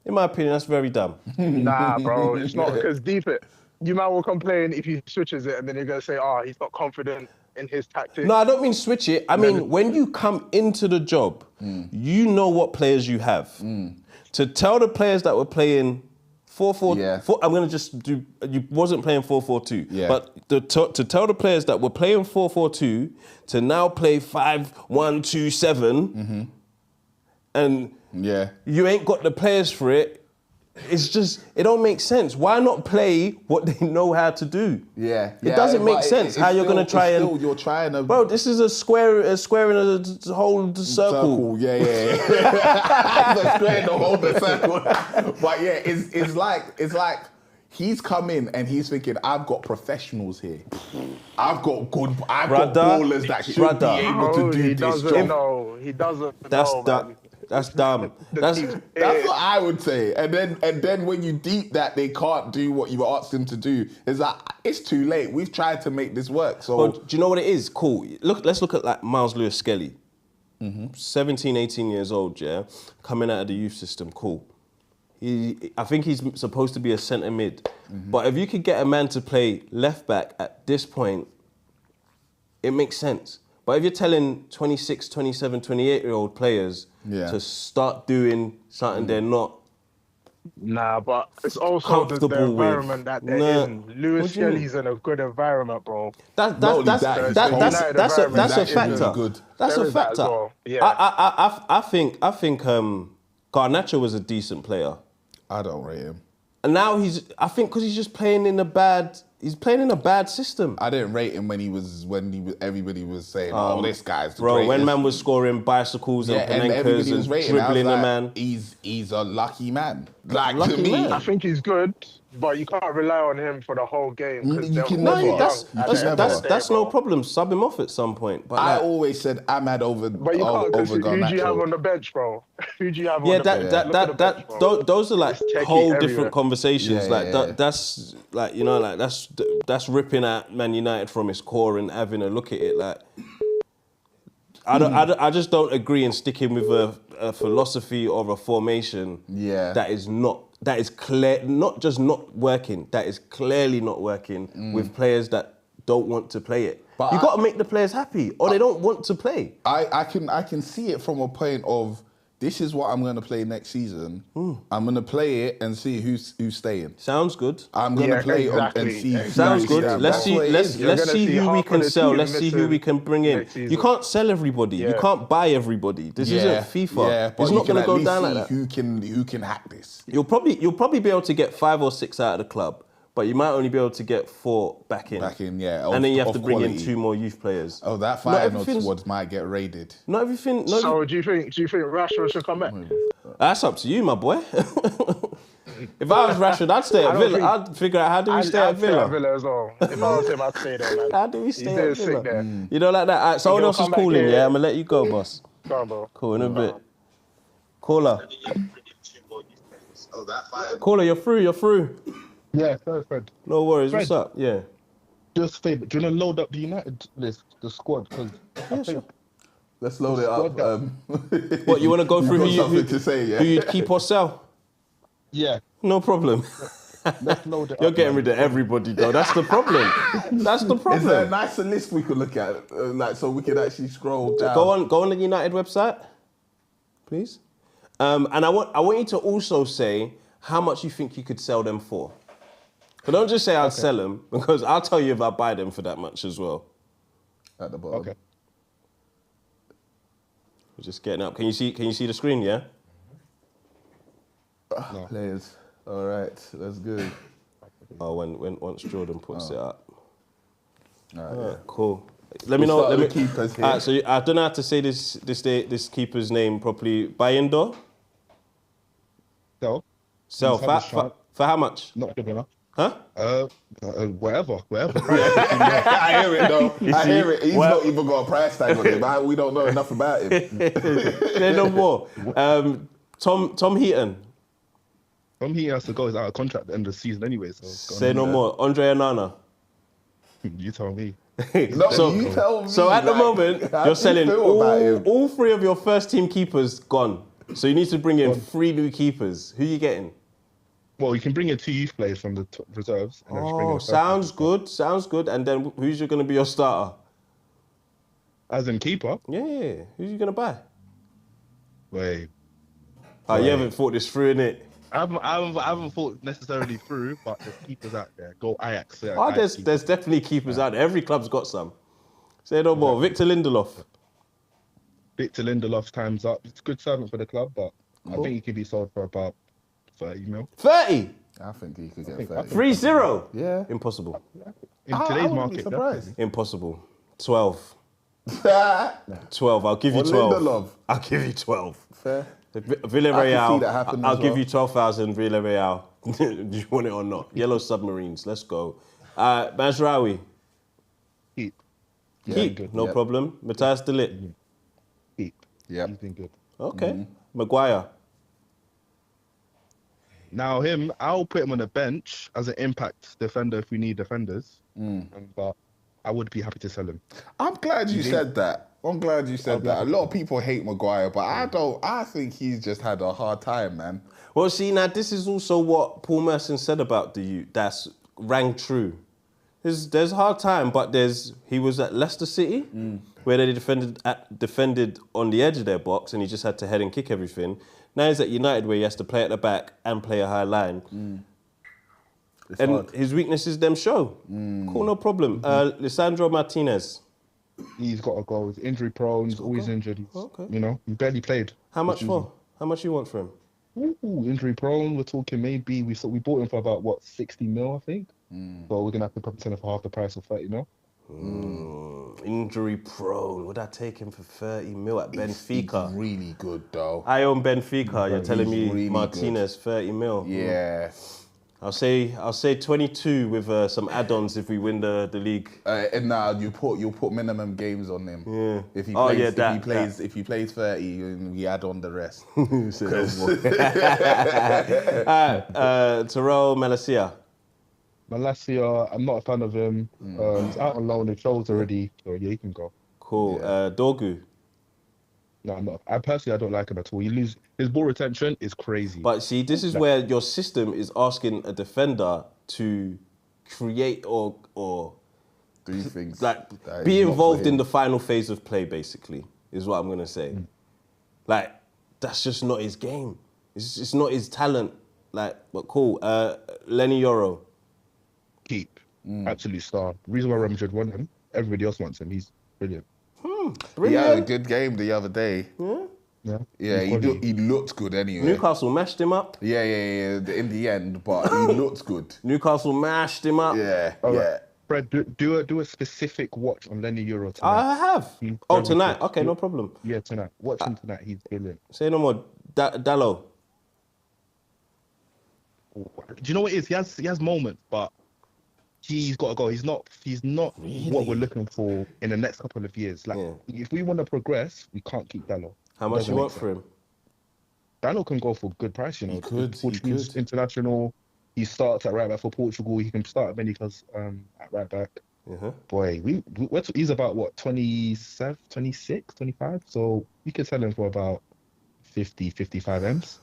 In my opinion, that's very dumb. Nah, bro, it's not because deep it. You might well complain if he switches it, and then you're gonna say, he's not confident in his tactics. No, I don't mean switch it. I mean, when you come into the job, you know what players you have. To tell the players that were playing 4-4, Yeah. I'm going to just do, you wasn't playing 4-4-2. Yeah. But to tell the players that were playing 4-4-2 to now play 5-1-2-7, and Yeah. you ain't got the players for it, it's just, it don't make sense. Why not play what they know how to do? Yeah. It doesn't make sense how you're going to try and... You're trying to... Bro, this is a square in a whole circle. Yeah. It's a square in the whole circle. But yeah, it's like he's come in and he's thinking, I've got professionals here. I've got ballers that should be able to do he this doesn't job. know. He doesn't That's know, dumb. man. That's dumb. That's That's what I would say. And then when you deep that they can't do what you asked them to do, it's like, it's too late. We've tried to make this work. So Well, do you know what it is? Cool. Let's look at like Miles Lewis Skelly. 17, 18 years old, yeah, coming out of the youth system. Cool. I think he's supposed to be a centre mid. But if you could get a man to play left back at this point, it makes sense. But if you're telling 26, 27, 28-year-old players to start doing something they're not Nah, but it's also the comfortable environment with. that they're Nah. in. Lewis What do you mean? Skelly's in a good environment, bro. That's Not a only that, factor. he's That's United a environment factor. is good. That's There a is that as factor. well, yeah. I think Garnacho was a decent player, I don't rate him. and now I think because he's just playing in a bad system. I didn't rate him when everybody was saying, "Oh, this guy's the Bro, when greatest." man was scoring bicycles and everybody Panenkes was and rating. I was dribbling like, the man. He's a lucky man. Like Lucky to me, man. I think he's good, but you can't rely on him for the whole game. 'Cause You they're can all never. young That's at the end of the that's day, no bro. problem. Sub him off at some point. But I like, always said Ahmad over But you can't, because over who do you have Garnacho. on the bench, bro? Who do you have yeah, on the bench? Look at the bench, bro. those are like It's techie whole everywhere. different conversations. Yeah, like yeah, yeah. that's like that's ripping at Man United from its core and having a look at it. Like I just don't agree in sticking with a philosophy or a formation that is clear, not just not working, that is clearly not working with players that don't want to play it. But you got to make the players happy, or they don't want to play. I can see it from a point of, this is what I'm going to play next season. I'm going to play it and see who's staying. Sounds good. I'm going to play it and see. Sounds good. Let's see who we can sell. Let's see who we can bring in. You can't sell everybody. You can't buy everybody. This isn't FIFA. Yeah, it's not going to go down like that. Who can hack this? You'll probably be able to get 5 or 6 out of the club, but you might only be able to get 4 back in. Yeah. And then you have to bring in 2 more youth players. Oh, that final squad might get raided. Not everything. So do you think Rashford should come back? That's up to you, my boy. If I was Rashford, I'd stay at Villa. I'd figure out how do we stay at Villa. I'd stay at Villa as well. If I was him, I'd stay there, man. How do we stay at Villa? Sick there. You know, like that. All right, someone else is calling, yeah? I'm going to let you go, boss. Go on, bro. Cool, in a bit. Caller. Caller, you're through. Yeah, sorry, Fred. No worries, what's up? Yeah. Just a favour, do you want to load up the United list, the squad? Because I think Let's load it up. What, you want to go through who you'd keep or sell? Yeah. No problem. Let's load it You're up. getting rid of everybody, though. That's the problem. That's the problem. Is there a nicer list we could look at, so we could actually scroll down? Go on the United website, please. And I want you to also say how much you think you could sell them for. But don't just say I'd sell them, because I'll tell you if I buy them for that much as well. At the bottom. Okay. We're just getting up. Can you see the screen? Yeah. No. Players. All right, that's good. Oh, once Jordan puts it up. All right, yeah. Cool. Let me know. Let me. Keepers here. So I don't know how to say this keeper's name properly. Bayendo. Sell. For how much? Not good enough. Huh? Whatever. I hear it though. I hear it. He's not even got a price tag on him. We don't know enough about him. Say no more. Tom Heaton. Tom Heaton has to go. He's out of contract at the end of the season anyway. So say no more. Andre Onana. You tell me. No, you tell me. So at the moment, you're selling all 3 of your first team keepers gone. So you need to bring in 3 new keepers. Who are you getting? Well, you can bring in 2 youth players from the reserves. And then just bring in a sounds good. And then who's going to be your starter? As in keeper? Yeah. Who's you going to buy? Wait. You haven't thought this through, innit? I haven't thought necessarily through, but there's keepers out there. Go Ajax. There's definitely keepers out there. Every club's got some. Say no more. Victor Lindelof. Victor Lindelof's time's up. It's a good servant for the club, but I think he could be sold for about 30 mil. 30? I think he could get 30. 3-0? Yeah. Impossible. In today's market, surprised. Impossible. 12. 12. I'll give you 12. Lindelof. I'll give you 12. Fair. Villarreal. I'll give you 12,000. Villarreal. Do you want it or not? Yellow Submarines. Let's go. Mazraoui. Keep. Keep. No problem. Matthias de Ligt. Keep. Yeah. He's been good. Okay. Maguire. Now I'll put him on the bench as an impact defender if we need defenders. But I would be happy to sell him. I'm glad you said that. A lot of people hate Maguire, but I don't. I think he's just had a hard time, man. Well, see, now this is also what Paul Merson said about that's rang true. There's a hard time, but he was at Leicester City, where they defended on the edge of their box, and he just had to head and kick everything. Now he's at United, where he has to play at the back and play a high line. And hard. His weaknesses them show. Cool, no problem. Lisandro Martinez. He's got to go. He's injury prone. He's always injured. He barely played. How much for? How much you want for him? Ooh, injury prone. We're talking maybe we bought him for about 60 mil, I think. So we're gonna have to probably sell him for half the price of 30 mil. Injury prone. Would I take him for 30 mil at Benfica? He's really good though. I own Benfica. You're telling me really Martinez good. 30 mil? Yeah. I'll say 22 with some add-ons if we win the league. And now you'll put minimum games on him. Yeah. If he plays 30, we add on the rest. Terrell Malacia. Malacia, I'm not a fan of him. He's out on loan. He shows already. So yeah, he can go. Cool. Yeah. Dorgu. No, I'm not. I personally, I don't like him at all. His ball retention is crazy. But see, this is where your system is asking a defender to create or do things like that be is not involved for in him. the final phase of play. Basically, is what I'm gonna say. Like that's just not his game. It's not his talent. Like, but cool. Lenny Yoro. Keep. Absolute star. Reason why Real Madrid want him. Everybody else wants him. He's brilliant. He had a good game the other day. Yeah. Yeah, he looked good anyway. Newcastle mashed him up. Yeah. In the end, but he looked good. Newcastle mashed him up. Yeah, All yeah. right. Fred, do a specific watch on Lenny Euro tonight. I have. He's Oh, very tonight. good. Okay, no problem. Yeah, tonight. Watch him tonight. He's brilliant. Say no more. Dallo. Do you know what it is? He has moments, but he's got to go. He's not what we're looking for in the next couple of years. Like if we want to progress, we can't keep Dallo. How much you want for him? Dallo can go for a good price, you know. He could. International. He starts at right back for Portugal. He can start at Benitez at right back. Boy, he's about what, 27, 26, 25? So we could sell him for about 50, 55 M's.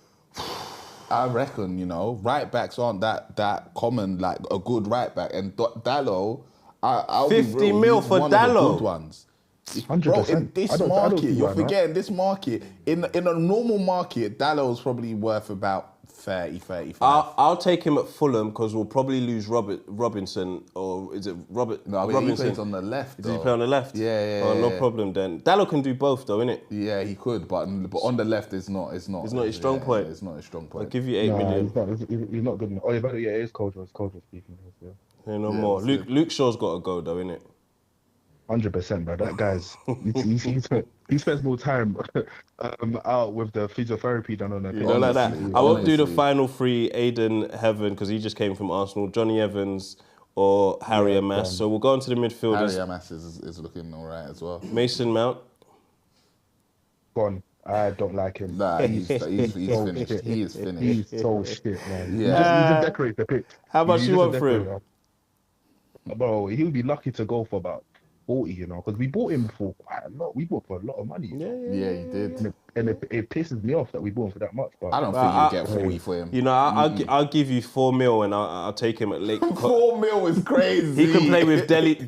I reckon, you know, right backs aren't that common, like a good right back. And Dallo, I'll 50 be real, mil he's for one of the Dallo. good ones. 100%. Bro, in this I don't market, see you're why not. forgetting this market. In a normal market, Dallo's probably worth about 30, 35. I'll take him at Fulham because we'll probably lose Robinson, or is it Robert? No, but Robinson. he plays on the left. Does he play on the left? Yeah. Oh, no problem then. Dallo can do both though, innit? Yeah, he could, but on the left is not. It's not his strong point. It's not his strong I'll point. give you 8 million. He's not good enough. Oh, yeah, it is Kojo. It's Kojo speaking. Yeah. Say no more. Luke Shaw's got to go though, innit? 100%, bro. That guy's he spends more time out with the physiotherapy than on the pitch. You know, like that. Honestly, I won't do the honestly. final three, Aiden Heaven, because he just came from Arsenal, Johnny Evans or Harry Amass. So we'll go on to the midfielders. Harry Amass is looking all right as well. Mason Mount. Gone. I don't like him. Nah, he's so finished. shit. He is finished. He's so shit, man. Yeah. He just decorates the pitch. How much He you just want for him? decorates it. Bro, he would be lucky to go for about 40, you know, because we bought him for quite a lot. We bought for a lot of money. Yeah, he did. And it pisses me off that we bought him for that much. But I don't think you'll get 40 for him. You know, I'll give you 4 mil and I'll take him at Lake. 4 mil is crazy. He can play with Deli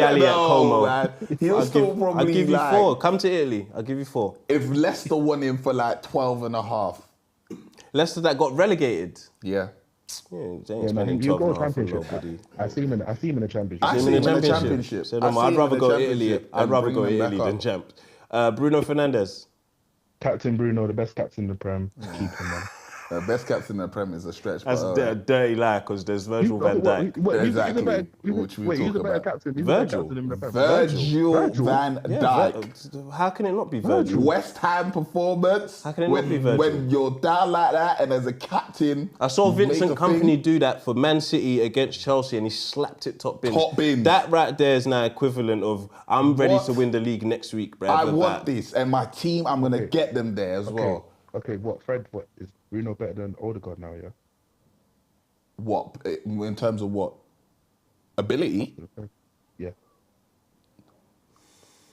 Ali at Como. Man. He'll still probably I'll give you like, 4. Come to Italy. I'll give you 4. If Leicester won him for like 12 and a half. Leicester that got relegated. Yeah. Yeah, they ain't spending he'll 12 go and a half for championship. nobody. I see him in the championship. I See see him him in the championship. So I no, see I'd him rather in the go Italy. championship I'd and rather bring go him back Italy than up. champs. Bruno Fernandes. Captain Bruno, the best captain in the Prem. Keep him, man. Best captain in the Prem is a stretch. That's but, a dirty lie because there's Virgil van Dijk. Exactly, which we Who's talk a better about. captain? Who's Virgil. a better captain in the Prem? Virgil van Dijk. How can it not be Virgil? West Ham performance. How can it not be Virgil? When you're down like that and as a captain, I saw you make Vincent a Kompany thing. do that for Man City against Chelsea and he slapped it top bin. Top bin. That right there is now equivalent of I'm ready What? to win the league next week, bruv. I want this, and my team, I'm gonna get them there as well. Okay, Fred, what is Bruno better than Odegaard now, yeah? What in terms of what ability? Yeah.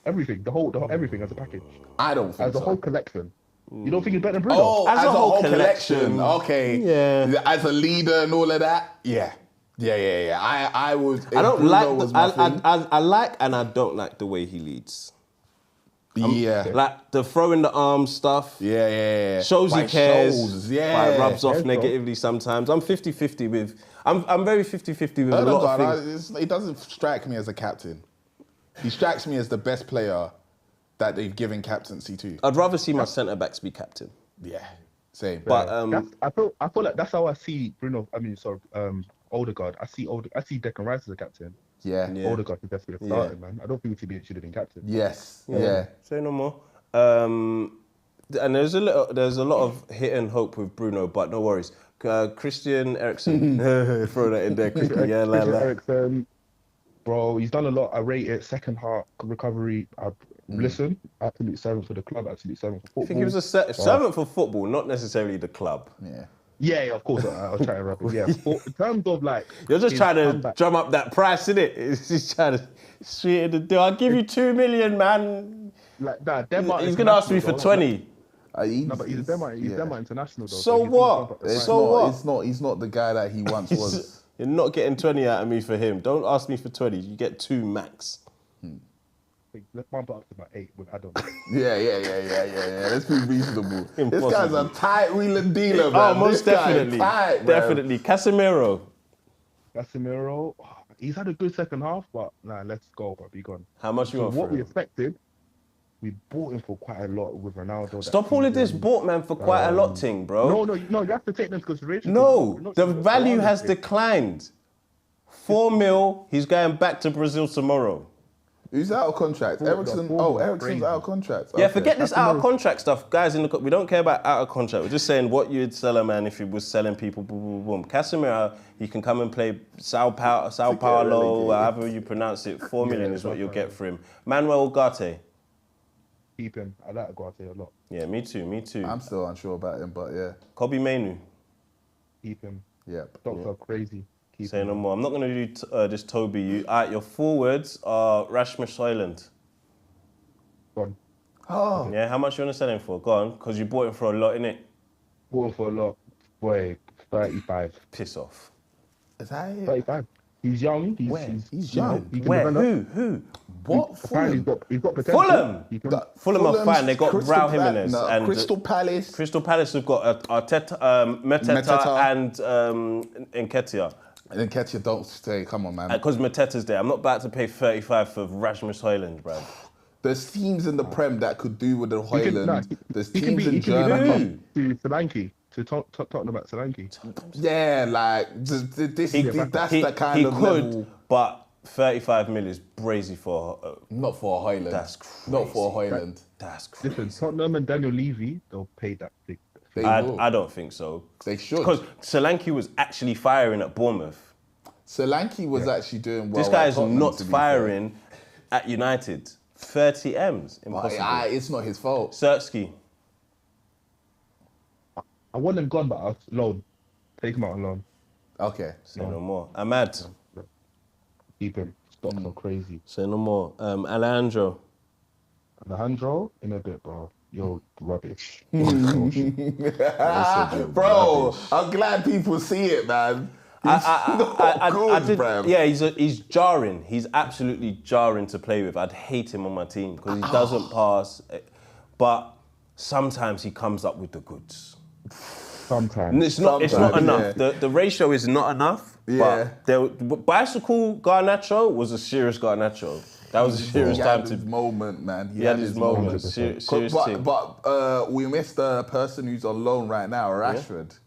Everything, the whole everything as a package. I don't think As a so. whole collection. You don't think he's better than Bruno? Oh, as a whole collection. Okay. Yeah. As a leader and all of that. Yeah. I would. I don't Bruno like. was my thing. I like and I don't like the way he leads. Yeah. Like the throwing the arm stuff. Yeah. Shows he Like cares. shows, But yeah. it rubs off Cares, bro. negatively sometimes. I'm 50-50 with. I'm very 50-50 with a lot of things. He doesn't strike me as a captain. He strikes me as the best player that they've given captaincy to. I'd rather see my centre backs be captain. Yeah. Same. But I feel like that's how I see Bruno. I mean, sorry, Odegaard. I see Declan Rice as a captain. Yeah. Odegaard should definitely have started, man. I don't think he should have been captain. Yes. Yeah. Say no more. And there's a lot of hit and hope with Bruno, but no worries. Christian Eriksen, throw that in there quickly. Yeah, Christian Eriksen, bro, he's done a lot. I rate it. Second half recovery. Listen, absolute 7 for the club. Absolute 7 for football. I think he was a 7 for football, not necessarily the club. Yeah. Yeah, of course. I was trying to wrap it. Yeah, but in terms of like, You're just his trying to comeback- drum up that price, innit? It's just trying to sweeten the deal. I'll give you 2 million, man. Like that, Denmark. He's gonna ask me for 20. No, but he's Denmark international though. So what? He's not the guy that he once was. You're not getting 20 out of me for him. Don't ask me for 20. You get 2 max. Let's bump it up to about 8 with Adam. Yeah. Let's be reasonable. This guy's a tight wheeling dealer, man. Oh, most definitely. Definitely. Casemiro. He's had a good second half, but let's go, bro. Be gone. How much you want for him? What we expected, we bought him for quite a lot with Ronaldo. Stop all of this bought man for quite a lot thing, bro. No, you have to take them into consideration. No, the value has declined. 4 mil, he's going back to Brazil tomorrow. Who's out of contract? Eriksen's out of contract. Yeah, forget this out of contract stuff, guys. We don't care about out of contract. We're just saying what you'd sell a man if he was selling people. Boom, boom, boom. Casemiro, he can come and play Sao Paulo, however you pronounce it. 4 million is what you'll get for him. Manuel Ugarte. Keep him. I like Ugarte a lot. Yeah, me too. I'm still unsure about him, but yeah. Kobe Mainu. Keep him. Yeah. Dogs are crazy. Say no more. I'm not going to do this, Toby. Your forwards are Rasmus Hojlund. Gone. Oh. Yeah, how much you want to sell him for? Go on, because you bought him for a lot, innit? Bought him for a lot. Boy, 35. Piss off. Is that it? 35. He's young. He's young. Where? Who? What? He's got potential. Fulham are fine. They got Raul Jimenez and Crystal Palace. Crystal Palace have got Arteta, Mateta and Nketiah. And then Nketiah, don't stay. Come on, man. Because Mateta's there. I'm not about to pay 35 for Rasmus Hojlund, bruv. There's teams in the Prem that could do with the Hojlund. There's teams in Germany. To Solanke. Talking about Solanke. Yeah, like that's the kind of level. But 35 mil is brazy for... not for a Hojlund. That's crazy. Not for a Hojlund. That's crazy. Listen, Tottenham and Daniel Levy, they'll pay that big. I don't think so. They should. Because Solanke was actually firing at Bournemouth. Solanke was actually doing well. This guy is not firing at United. 30 M's. Impossible. It's not his fault. Sirtsky. I want him gone, but I'll loan. Take him out on loan. Okay. Say no more. Ahmad. Keep him. Stocks are crazy. Say no more. Alejandro in a bit, bro. You're rubbish. Bro, I'm glad people see it, man. Yeah, he's jarring. He's absolutely jarring to play with. I'd hate him on my team because he doesn't pass. But sometimes he comes up with the goods. Sometimes. It's not enough. Yeah. The ratio is not enough. Yeah. But bicycle Garnacho was a serious Garnacho. That was a serious time to... He had his moment, man. He had his moment. Serious team. But we missed a person who's on loan right now, Rashford. Yeah.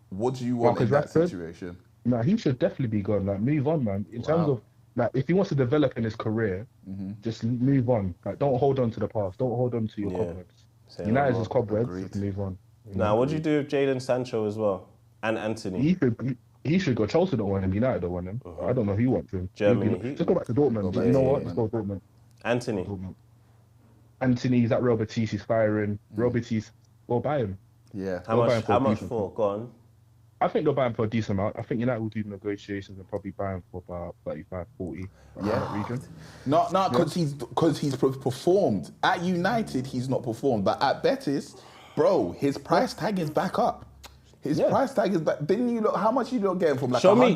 What do you want in that situation? No, he should definitely be gone. Like, move on, man. In terms of, like, if he wants to develop in his career, just move on. Like, don't hold on to the past. Don't hold on to your cobwebs. United's just cobwebs. Just move on. Now, what do you do with Jadon Sancho as well? And Antony? He should go. Chelsea don't want him. United don't want him. I don't know who wants him. Germany. Just go back to Dortmund. You know what? Just go Dortmund. Antony. Antony, he's at Real Betis. He's firing. Real Betis, go buy him. Yeah. How much for? Go on. I think they'll buy him for a decent amount. I think United will do negotiations and probably buy him for about 35, 40. That region. Not because he's performed. At United, he's not performed. But at Betis, bro, his price tag is back up. His price tag is back. Didn't you look? How much you don't get him from? Like show me.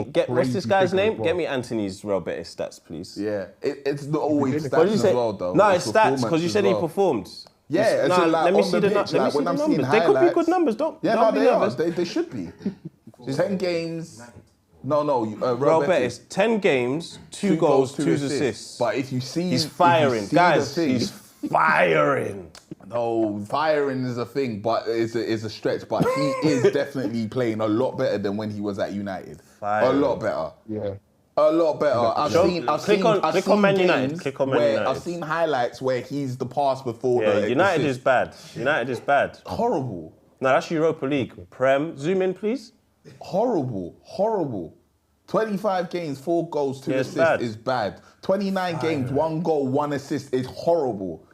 Get what's this guy's name? Get me Antony's Real Betis stats, please. Yeah, it's not always stats as well, though. No, it's stats because you said he performed. Yeah, let me see the numbers. They could be good numbers, don't they are. They should be. 10 games. No. Real Betis, 10 games, 2 goals, 2 assists. But if you see... He's firing. Guys, he's firing. No, firing is a thing, but it's a stretch. But he is definitely playing a lot better than when he was at United. A lot better. Yeah. A lot better. Click on Man United. I've seen highlights where he's the pass before the United is bad. United is bad. Horrible. No, that's Europa League. Prem, zoom in, please. Horrible. 25 games, 4 goals, 2 assists is bad. 29 games, 1 goal, 1 assist is horrible.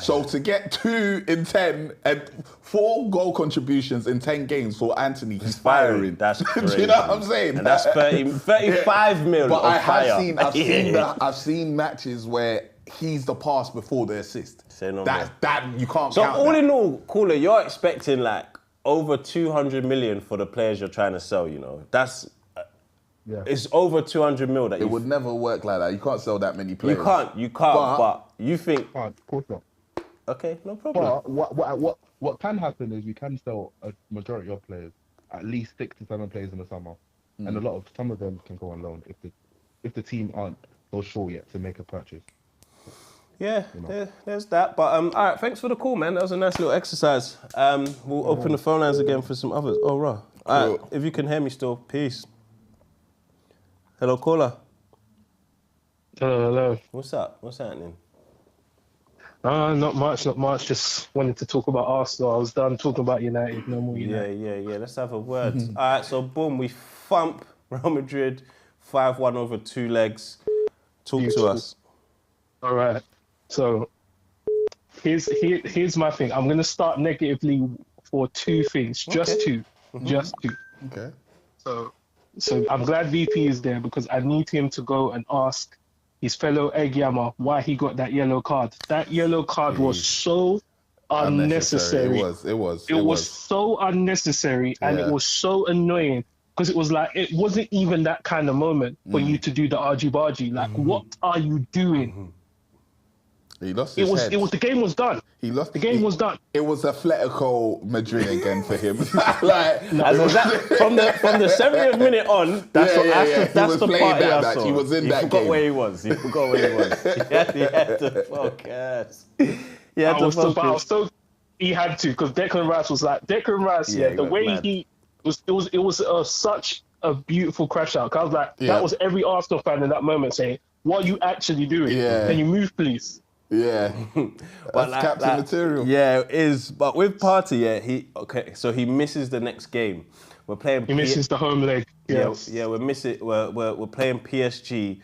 So to get 2 in 10 and 4 goal contributions in 10 games for Antony, he's firing. That's crazy. Do you know what I'm saying? And that's 35 mil But of fire. I've seen matches where he's the pass before the assist. Say no that you can't so count all that. in all, Cooler, you're expecting like over 200 million for the players you're trying to sell, you know. That's... It's over 200 mil that it would never work like that. You can't sell that many players. You can't, but you think... Of course not. Okay, no problem. But what can happen is we can sell a majority of players, at least 6 to 7 players in the summer, and some of them can go on loan if the team aren't so sure yet to make a purchase. Yeah, there's that. But all right, thanks for the call, man. That was a nice little exercise. We'll open the phone lines again for some others. Oh, right. All right, if you can hear me still, peace. Hello, caller. Hello. What's up? What's happening? Not much. Just wanted to talk about Arsenal. I was done talking about United. No more United. Yeah. Let's have a word. All right, so boom, we thump Real Madrid 5-1 over 2 legs. Talk to us. All right. So here's my thing. I'm gonna start negatively for 2 things. Just two. Just 2. Okay. So I'm glad VP is there because I need him to go and ask his fellow egg yammer why he got that yellow card. That yellow card was so unnecessary. It was so unnecessary and it was so annoying because it was like it wasn't even that kind of moment for you to do the argy-bargy. Like, what are you doing? He lost his head. The game was done. The game was done. It was Atletico Madrid again for him. From the 70th minute on, that's the part I saw. He was in that game. He forgot where he was. He had to focus. He had to because Declan Rice was like the way mad. It was such a beautiful crash out. I was like, that was every Arsenal fan in that moment saying, "What are you actually doing? Can you move, please?" Yeah, but that's captain material. Yeah, it is. But with Partey, so he misses the next game. We're playing. He misses the home leg. Yes. Yeah, we're playing PSG.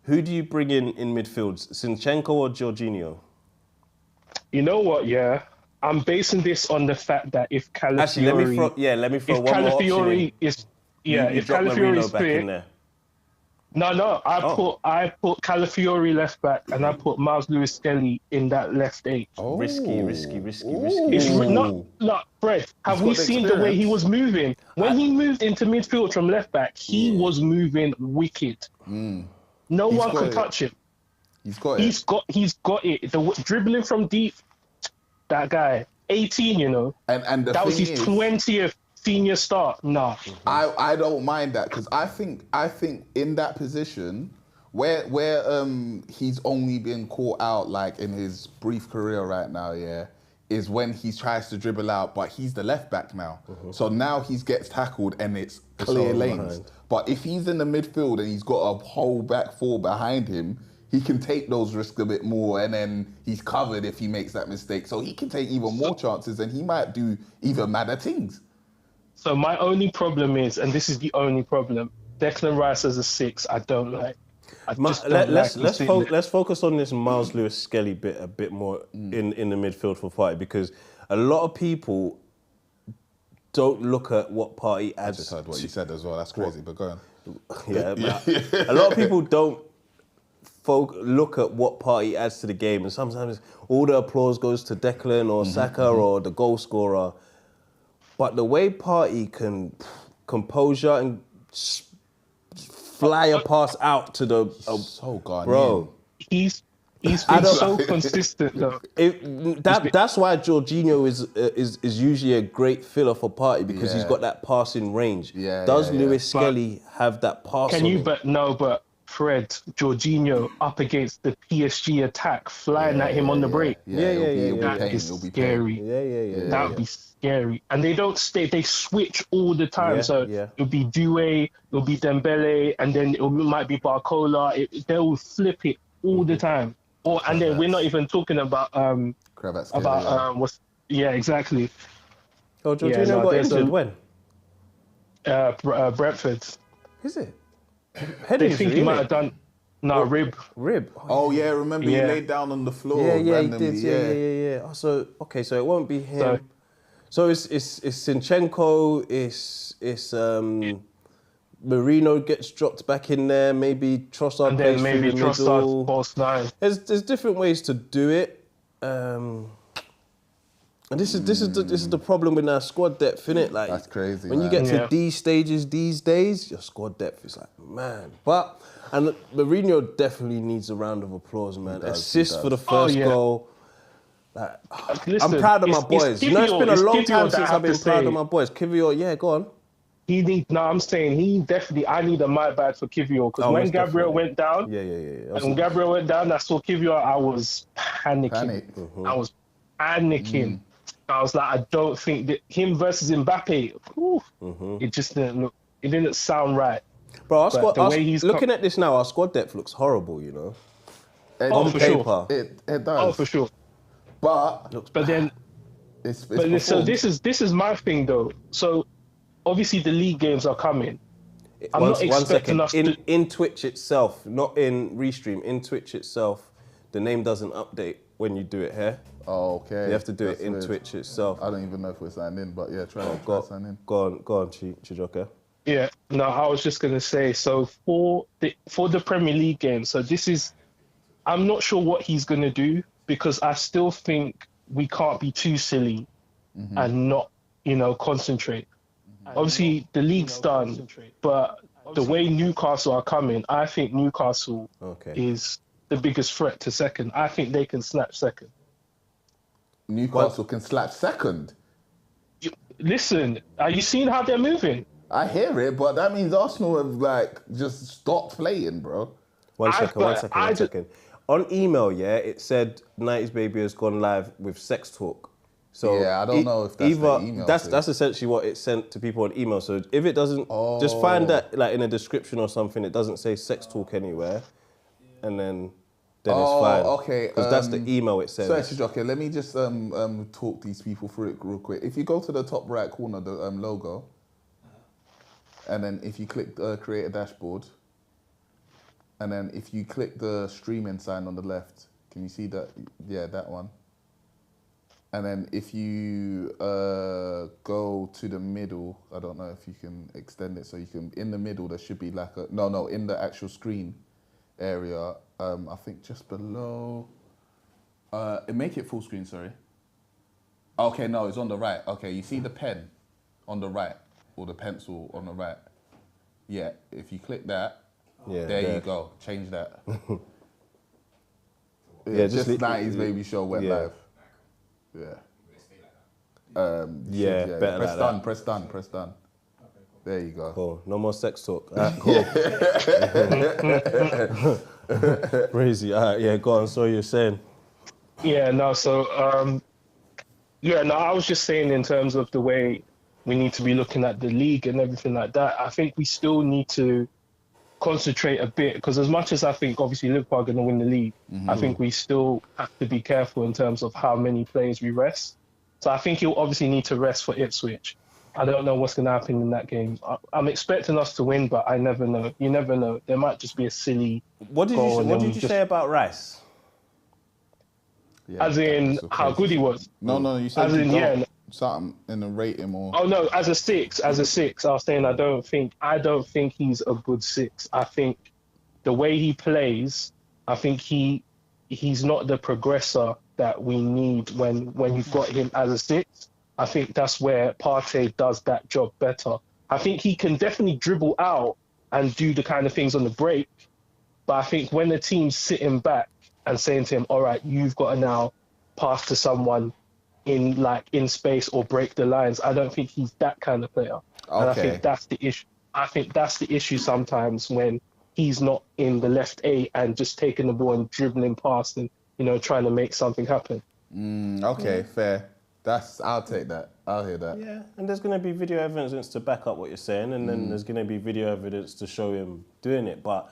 Who do you bring in midfield? Zinchenko or Jorginho? You know what? Yeah, I'm basing this on the fact that if Calafiori, actually, let me throw one more option in. If Calafiori is fit. No, I put Calafiori left back and I put Miles Lewis-Skelly in that left 8. Oh. Risky. It's not Fred. Have we seen the way he was moving? When he moved into midfield from left back, he was moving wicked. No one could touch him. He's got it. The dribbling from deep, that guy, 18, you know. And that was his 20th senior start. Nah. I don't mind that because I think in that position where he's only been caught out like in his brief career right now, is when he tries to dribble out, but he's the left back now. So now he gets tackled and it's clear lanes. But if he's in the midfield and he's got a whole back 4 behind him, he can take those risks a bit more and then he's covered if he makes that mistake. So he can take even more chances and he might do even madder things. So my only problem is, and this is the only problem, Declan Rice as a 6, I don't like. Let's focus on this Miles Lewis-Skelly bit a bit more in the midfield for Partey because a lot of people don't look at what Partey adds. I just heard what you said as well. That's crazy, but go on. A lot of people don't look at what Partey adds to the game, and sometimes all the applause goes to Declan or Saka or the goal scorer. But the way Partey can composure and fly a pass out to the so Ghanaian. Bro, he's been so consistent though. That's why Jorginho is usually a great filler for Partey because he's got that passing range. Does Lewis-Skelly have that pass? But Fred, Jorginho up against the PSG attack, flying at him on the break. That is scary. That would be scary. And they don't stay, they switch all the time. It'll be Doué, it'll be Dembele, and then it might be Barcola. They'll flip it all the time. And then we're not even talking about exactly. Oh, Jorginho got injured when? Brentford. Is it? They think he might have done. No, rib. Rib. Oh yeah, remember he laid down on the floor Yeah, he randomly. did. Yeah. Oh, so it won't be him. So it's Zinchenko. It's Marino gets dropped back in there. Maybe Trossard And plays then maybe through the Trossard middle. false 9. There's different ways to do it. And this is the problem with our squad depth, innit? Like That's crazy, when you man. get to these stages these days, your squad depth is like, man. And Mourinho definitely needs a round of applause, man. Assist for the first goal. Like, Listen, I'm proud of my boys. You know, it's been a long time since I've been proud of my boys. Kiwior, go on. I'm saying I need a mic bad for Kiwior because when Gabriel went down, and when Gabriel went down, I saw Kiwior, I was panicking. I was panicking. I was like, I don't think that him versus Mbappe, it just didn't sound right. Bro, looking at this now, our squad depth looks horrible, you know. On paper. It does. Oh, for sure. But then, so this is my thing though. So obviously the league games are coming. I'm not expecting us to... In Twitch itself, not in Restream, in Twitch itself, the name doesn't update when you do it here. Oh, okay. You have to do it in Twitch itself. I don't even know if we're signed in, but yeah, try sign in. Go on, Chijoka. Yeah, no, I was just gonna say, so for the Premier League game, so I'm not sure what he's gonna do because I still think we can't be too silly and not, concentrate. Obviously, the league's done, but the way Newcastle are coming, I think Newcastle is the biggest threat to second. I think they can snatch second. Newcastle can slap second? Listen, are you seeing how they're moving? I hear it, but that means Arsenal have just stopped playing, bro. One second. On email, it said 90s Baby has gone live with sex talk. So yeah, I don't know if that's the email. That's essentially what it sent to people on email. So if it doesn't, just find that like in a description or something, it doesn't say sex talk anywhere, and then it's fine. Okay. Because that's the email it sends. So okay, let me just talk these people through it real quick. If you go to the top right corner, the logo, and then if you click create a dashboard, and then if you click the streaming sign on the left, can you see that? Yeah, that one. And then if you go to the middle, I don't know if you can extend it so you can, in the middle there should be like in the actual screen area, I think just below, make it full screen, sorry. Okay, no, it's on the right. Okay, you see the pen on the right, or the pencil on the right. Yeah, if you click that, there you go, change that. just 90s Baby Show went live. Yeah. Press done. There you go. Cool. No more sex talk. Cool. Crazy. Go on. So you're saying? Yeah, no, so, I was just saying in terms of the way we need to be looking at the league and everything like that, I think we still need to concentrate a bit because as much as I think obviously Liverpool are going to win the league, I think we still have to be careful in terms of how many players we rest. So I think you'll obviously need to rest for Ipswich. I don't know what's going to happen in that game. I'm expecting us to win, but I never know. You never know. There might just be a silly goal. What did you say about Rice? Yeah, as in how good he was? No, you said something in the rating or... Oh no, as a six. I was saying I don't think he's a good 6. I think the way he plays, I think he's not the progressor that we need when you've got him as a 6. I think that's where Partey does that job better. I think he can definitely dribble out and do the kind of things on the break, but I think when the team's sitting back and saying to him, all right, you've got to now pass to someone in space or break the lines, I don't think he's that kind of player. Okay. And I think that's the issue. I think that's the issue sometimes when he's not in the left 8 and just taking the ball and dribbling past and, trying to make something happen. Okay, fair. I'll take that. I'll hear that. Yeah, and there's going to be video evidence to back up what you're saying, and then there's going to be video evidence to show him doing it. But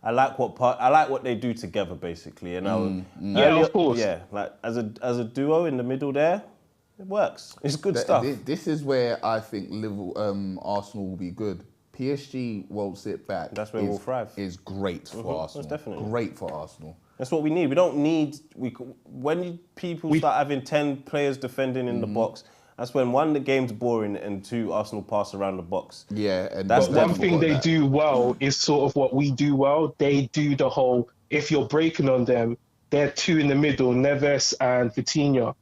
I like what they do together, basically. And of course. Yeah, like as a duo in the middle there, it works. It's good stuff. This is where I think Arsenal will be good. PSG won't sit back. That's where we'll thrive. Is great for Arsenal. Most definitely. Great for Arsenal. That's what we need. We don't need... When people start having 10 players defending in the box, that's when, one, the game's boring, and two, Arsenal pass around the box. Yeah, and but one thing they do well is sort of what we do well. They do the whole, if you're breaking on them, they're two in the middle, Neves and Vitinha.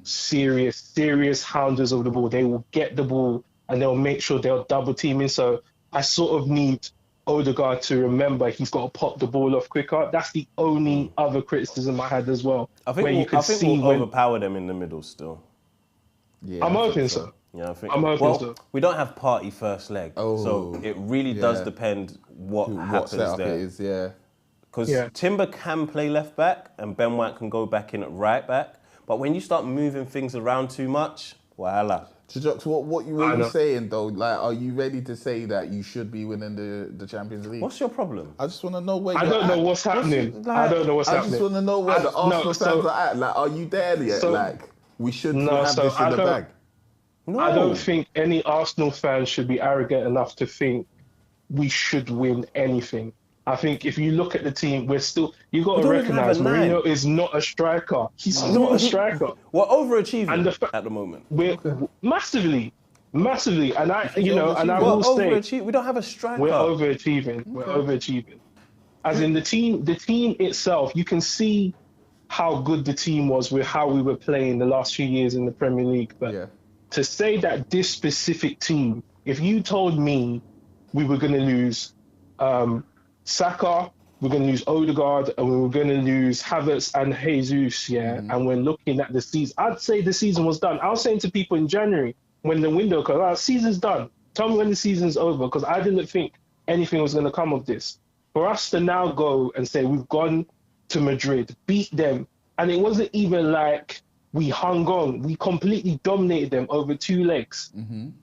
Serious hounders of the ball. They will get the ball and they'll make sure they'll double teaming. So I sort of need Odegaard to remember he's got to pop the ball off quicker. That's the only other criticism I had as well. I think we'll overpower them in the middle still. Yeah, I'm hoping so. Yeah, I think. I'm hoping so. We don't have party first leg, so it really does depend what happens there. It is, yeah. Because Timber can play left back and Ben White can go back in at right back. But when you start moving things around too much, voila. Jox, what you were saying though, like, are you ready to say that you should be winning the Champions League? What's your problem? I just want to know where I don't know what's happening. I don't know what's happening. I just want to know where the Arsenal fans are at. Like, are you there yet? Like, we should have this in the bag. No. I don't think any Arsenal fans should be arrogant enough to think we should win anything. I think if you look at the team, you got to recognise Mourinho is not a striker. He's not a striker. We're overachieving at the moment. We're massively, and I will say we don't have a striker. We're overachieving. We're overachieving. As in the team itself, you can see how good the team was with how we were playing the last few years in the Premier League. But to say that this specific team, if you told me we were going to lose Saka, we're going to lose Odegaard, and we were going to lose Havertz and Jesus, and we're looking at the season, I'd say the season was done. I was saying to people in January, when the window closed, season's done. Tell me when the season's over, because I didn't think anything was going to come of this. For us to now go and say we've gone to Madrid, beat them, and it wasn't even like we hung on. We completely dominated them over 2 legs.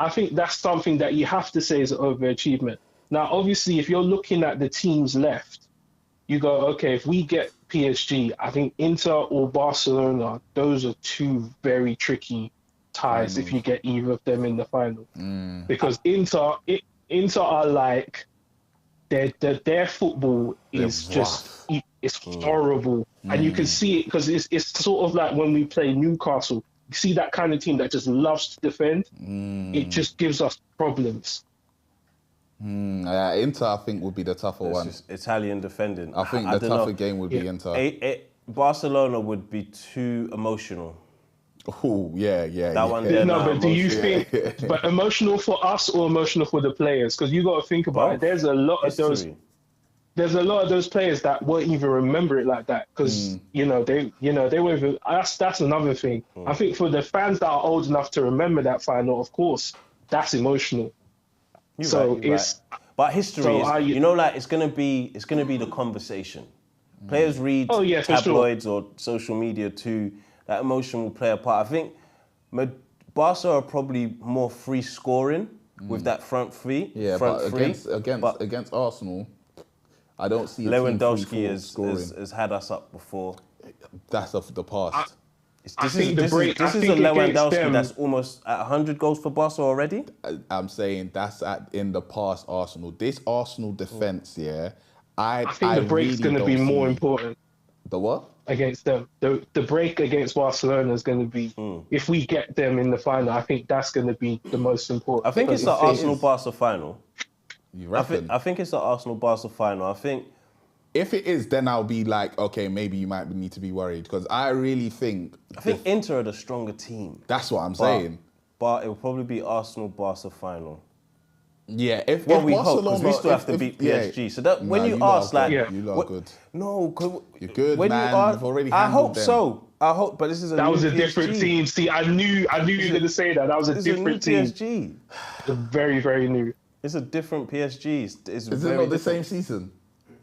I think that's something that you have to say is an overachievement. Now, obviously, if you're looking at the teams left, you go, okay, if we get PSG, I think Inter or Barcelona, those are 2 very tricky ties if you get either of them in the final. Because Inter are like, their football is just, it's horrible. And you can see it because it's sort of like when we play Newcastle. You see that kind of team that just loves to defend. It just gives us problems. Inter, I think, would be the tougher one. Italian defending. I think the tougher game would be Inter. Barcelona would be too emotional. Oh, yeah. That one there. No, but do you think, but emotional for us or emotional for the players? Because you got to think about it. There's a lot of those players that won't even remember it like that because they were even. That's another thing. I think for the fans that are old enough to remember that final, of course, that's emotional. You're right. But history is, it's gonna be the conversation. Players read tabloids or social media too. That emotion will play a part. I think Barca are probably more free scoring with that front three. Yeah, but against Arsenal, I don't see Lewandowski has had us up before. That's of the past. This is a Lewandowski that's almost at 100 goals for Barca already? I'm saying that's in the past Arsenal. This Arsenal defence, I think the break's going to be more important. The what? Against them. The break against Barcelona is going to be, if we get them in the final, I think that's going to be the most important. I think it's the Arsenal-Barca final. You reckon? I think it's the Arsenal-Barca final. I think... If it is, then I'll be like, okay, maybe you might need to be worried because I really think... I think Inter are the stronger team. That's what I'm saying. But it will probably be Arsenal-Barca final. Yeah, we hope, because we still have to beat PSG. So that when you ask, like... You lot are good. No, you're good, when man. You've already handled them. I hope, but this is that was a different team. See, I knew you were going to say that. That was a different team. PSG. Very, very new. It's a different PSG. Is it not the same season?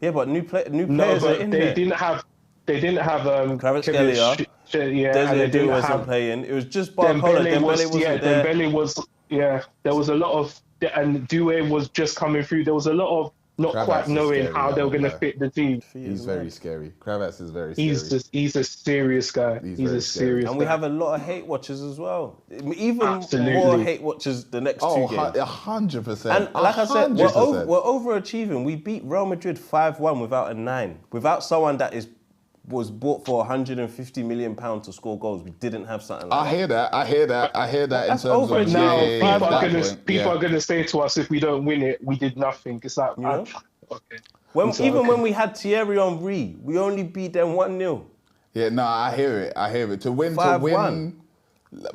Yeah, but new players are in there. They didn't have Kvaratskhelia. Desiree wasn't playing. It was just Barcola. Dembele wasn't there. Dembele was. Yeah, there was a lot of, and Doué was just coming through. There was a lot of not Kravitz quite is knowing scary, how they were going to yeah. fit the team. He's very scary. Kravitz is very scary. He's a serious guy. He's very a serious And guy. we have a lot of hate watchers as well. Even Absolutely. more hate watchers the next two games. 100%. And like I said, 100%. we're overachieving. We beat Real Madrid 5-1 without a 9. Without someone that was bought for £150 million to score goals. We didn't have something like that. I hear that in That's terms over of Now Yeah, people are gonna say to us, if we don't win it, we did nothing. It's like, know? okay. When we had Thierry Henry, we only beat them 1-0. Yeah, no, I hear it. To win, 5-1.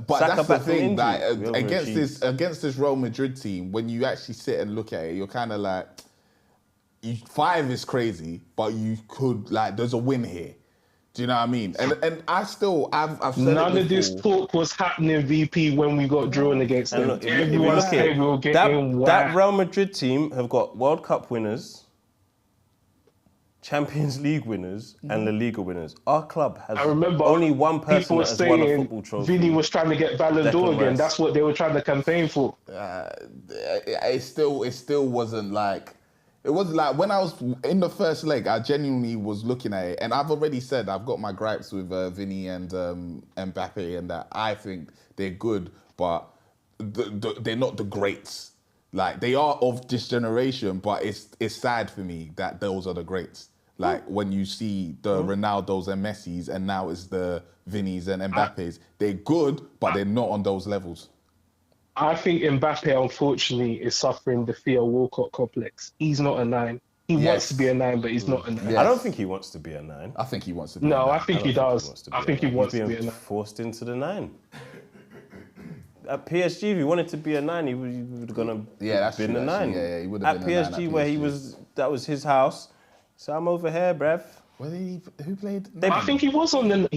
But Saka that's the back from thing, like injury. We against this Real Madrid team, when you actually sit and look at it, you're kind of like, 5 is crazy, but you could like, there's a win here. Do you know what I mean? And I've said None it of this before. talk was happening, VP, when we got drawn against them. Look, Everyone said we were getting that Real Madrid team have got World Cup winners, Champions League winners, and La Liga winners. Our club has I remember only one person people that were has won a saying football trophy. Vinny was trying to get Ballon d'Or Declan again. Rice. That's what they were trying to campaign for. It still wasn't like. It was like when I was in the first leg, I genuinely was looking at it, and I've already said I've got my gripes with Vinny and Mbappe, and that I think they're good, but they're not the greats. Like, they are of this generation, but it's sad for me that those are the greats. Like, when you see the Ronaldos and Messis, and now it's the Vinnies and Mbappes, they're good, but they're not on those levels. I think Mbappe, unfortunately, is suffering the Theo Walcott complex. He's not a 9. He wants to be a 9, but he's not a 9. Yes. I don't think he wants to be a 9. I think he wants to be. No, a 9. I think he does. I think he wants to be a 9. Forced into the 9. At PSG, if he wanted to be a 9, he would have gone that's been true, a 9. actually. Yeah, he would have at been a 9 PSG, at where PSG. that was his house. So I'm over here, bruv. Who played? I think he was on the.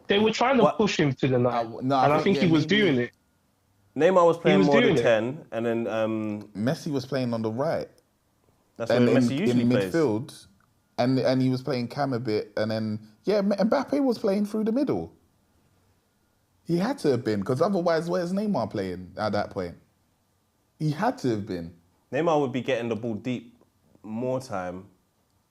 They were trying to push him to the 9, no, and I think he was doing it. Neymar was playing was more than doing it. 10, and then Messi was playing on the right. that's where And Messi usually in plays. midfield, and he was playing Cam a bit, and then Mbappe was playing through the middle. He had to have been, because otherwise, where's Neymar playing at that point? He had to have been. Neymar would be getting the ball deep more time,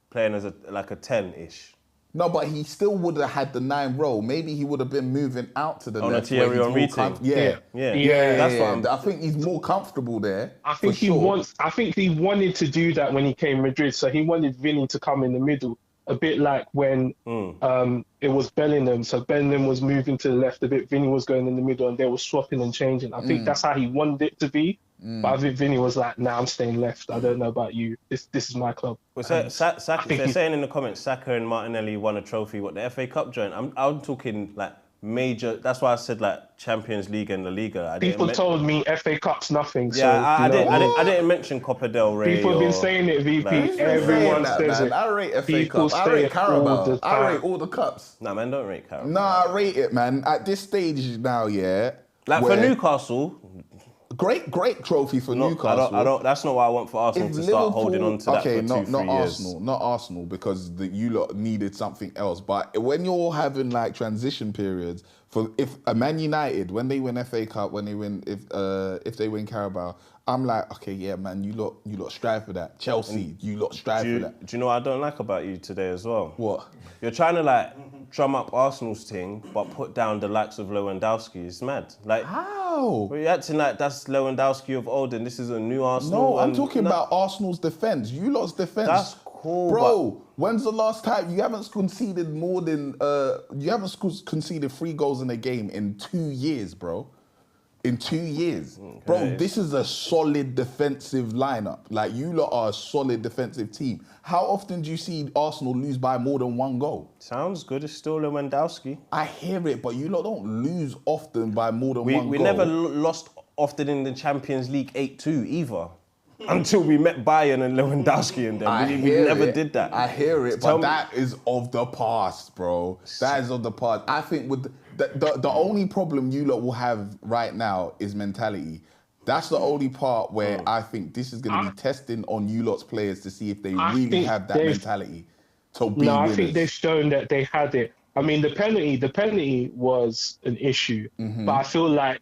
playing as a 10-ish. No, but he still would have had the 9 role. Maybe he would have been moving out to the On a left. Thierry where he's Henry more team. Yeah. That's what I think he's more comfortable there. I think for sure. I think he wanted to do that when he came to Madrid. So he wanted Vinny to come in the middle, a bit like when it was Bellingham. So Bellingham was moving to the left a bit. Vinny was going in the middle, and they were swapping and changing. I think that's how he wanted it to be. But I think Vinny was like, "Nah, I'm staying left. I don't know about you. This is my club." Well, they're saying in the comments, Saka and Martinelli won a trophy. What, the FA Cup joint? I'm talking like major. That's why I said like Champions League and La Liga. People told me FA Cup's nothing. Yeah, so, I didn't mention Copa del Rey. People have been saying it, VP. Like, Everyone that, says man. it. I rate FA People Cup. I say rate it all Carabao. the I time. rate all the cups. Nah, man, don't rate Carabao. Nah, I rate it, man. At this stage now, Like for Newcastle. Great trophy for Newcastle. I don't. That's not what I want for Arsenal to start holding on to that for 2-3 years. Not Arsenal, because you lot needed something else. But when you're having like transition periods, if a Man United, when they win FA Cup, when they win if they win Carabao, I'm like, okay, yeah, man, you lot strive for that. Chelsea, you lot strive for that. Do you know what I don't like about you today as well? What? You're trying to like drum up Arsenal's thing, but put down the likes of Lewandowski. It's mad. Like, how? You're acting like that's Lewandowski of old and this is a new Arsenal. No, I'm talking about Arsenal's defence. You lot's defence. That's cool, bro. When's the last time you haven't conceded more than conceded 3 goals in a game in 2 years, bro? In 2 years. Okay. Bro, this is a solid defensive lineup. Like, you lot are a solid defensive team. How often do you see Arsenal lose by more than 1 goal? Sounds good. It's still Lewandowski. I hear it, but you lot don't lose often by more than 1 goal. We never lost often in the Champions League 8-2 either. Until we met Bayern and Lewandowski and them. We never did that. I hear it, but that is of the past, bro. That is of the past. I think with the only problem you lot will have right now is mentality. That's the only part where I think this is going to be testing on you lot's players to see if they really have that mentality to be winners. I think they've shown that they had it. I mean, the penalty was an issue, but I feel like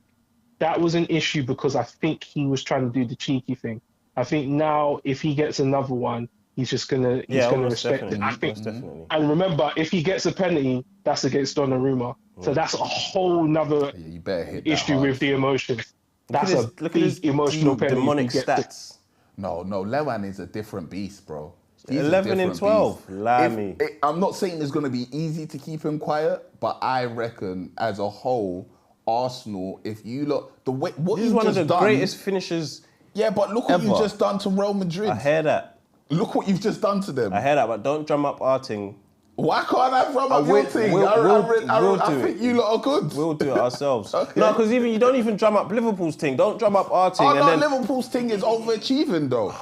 that was an issue because I think he was trying to do the cheeky thing. I think now if he gets another one, he's gonna respect it. I think. Definitely. And remember, if he gets a penalty, that's against Donnarumma. So that's a whole nother you better hit issue that hard. with the emotions. That's a Look at big his emotional penalty. demonic stats. No, Lewan is a different beast, bro. He's 11 and 12. Lammy. I'm not saying it's going to be easy to keep him quiet, but I reckon as a whole, Arsenal, if you look, the way what This is you've one of just the done, greatest finishers. Yeah, but look what ever. you've just done to Real Madrid. I hear that. Look what you've just done to them. I hear that, but don't drum up our thing. Why can't I drum up your thing? I think you lot are good. We'll do it ourselves. Okay. No, because you don't even drum up Liverpool's thing. Don't drum up our thing. Oh, and no, then, Liverpool's thing is overachieving, though.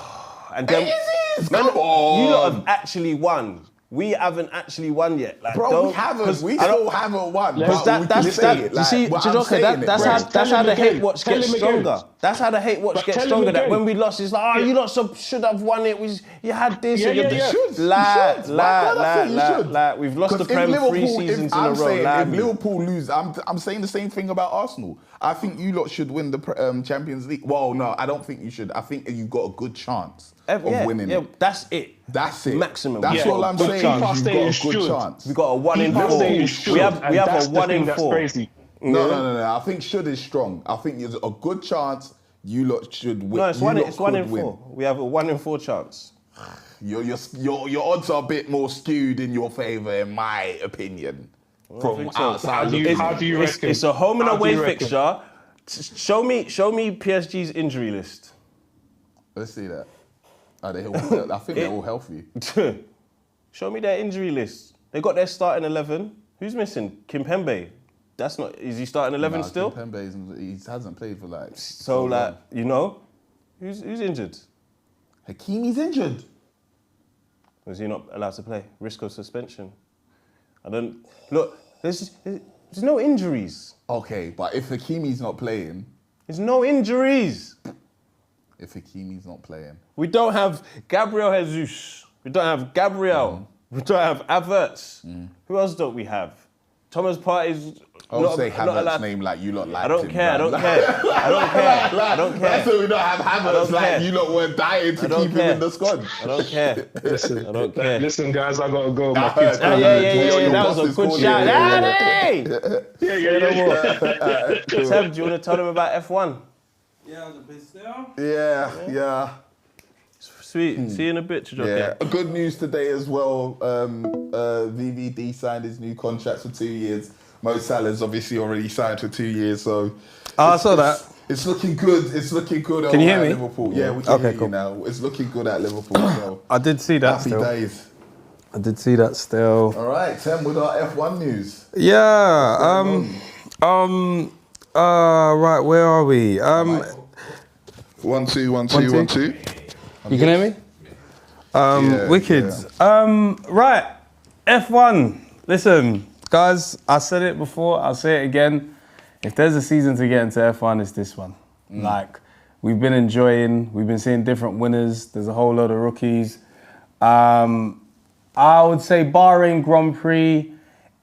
and then, It is. No, Come on. You lot have actually won. We haven't actually won yet. Like, Bro, we haven't. We still haven't won. Because that's how the hate watch gets stronger. That's how the hate watch gets stronger. That when we lost, it's like, you lot should have won it. You had this. We've lost the Prem 3 seasons in a row. If Liverpool lose, I'm saying the same thing about Arsenal. I think you lot should win the Champions League. Well, no, I don't think you should. I think you've got a good chance of winning it. That's it. That's it. Maximum. That's all I'm saying. You've got a good chance. We got a 1 in 4. We have a 1 in 4. Crazy. No. I think should is strong. I think there's a good chance you lot should win. No, it's 1 in 4. We have a 1 in 4 chance. Your odds are a bit more skewed in your favour, in my opinion. From outside, how do you reckon? It's a home and away fixture. Show me PSG's injury list. Let's see that. I think they're all healthy. Show me their injury list. They got their starting 11. Who's missing? Kimpembe. That's not. Is he starting 11 still? Kimpembe he hasn't played for like. So who's injured? Hakimi's injured. Was he not allowed to play? Risk of suspension. I don't look. There's no injuries. Okay, but if Hakimi's not playing, there's no injuries. If Hakimi's not playing, we don't have Gabriel Jesus. We don't have Gabriel. We don't have Havertz. Who else don't we have? Thomas Partey's. I would say Havertz's name like you lot like. I don't care. I don't care. That's why we don't have Havertz like you lot were dying to keep him in the squad. I don't care. Listen, I don't care. Listen, guys, I gotta go. My kids. Yeah. That was a good shout. Yeah. Seb, do you want to tell them about F1? Yeah, I was a bit still. Yeah. Sweet. See you in a bit, Chijoke. Yeah. Good news today as well. VVD signed his new contract for 2 years. Mo Salah's obviously already signed for 2 years, so. I saw that. It's looking good. It's looking good. Can you hear me? Liverpool. Yeah, we can hear you now. It's looking good at Liverpool. So. I did see that. Happy still. days. I did see that still. All right, Tim, with our F1 news. Yeah. Right. Where are we? 1 2 1 2 1 2. You can hear me? Wicked. Yeah. Right. F1. Listen, guys, I said it before, I'll say it again. If there's a season to get into F1, it's this one. Like, we've been seeing different winners. There's a whole load of rookies. I would say Bahrain Grand Prix,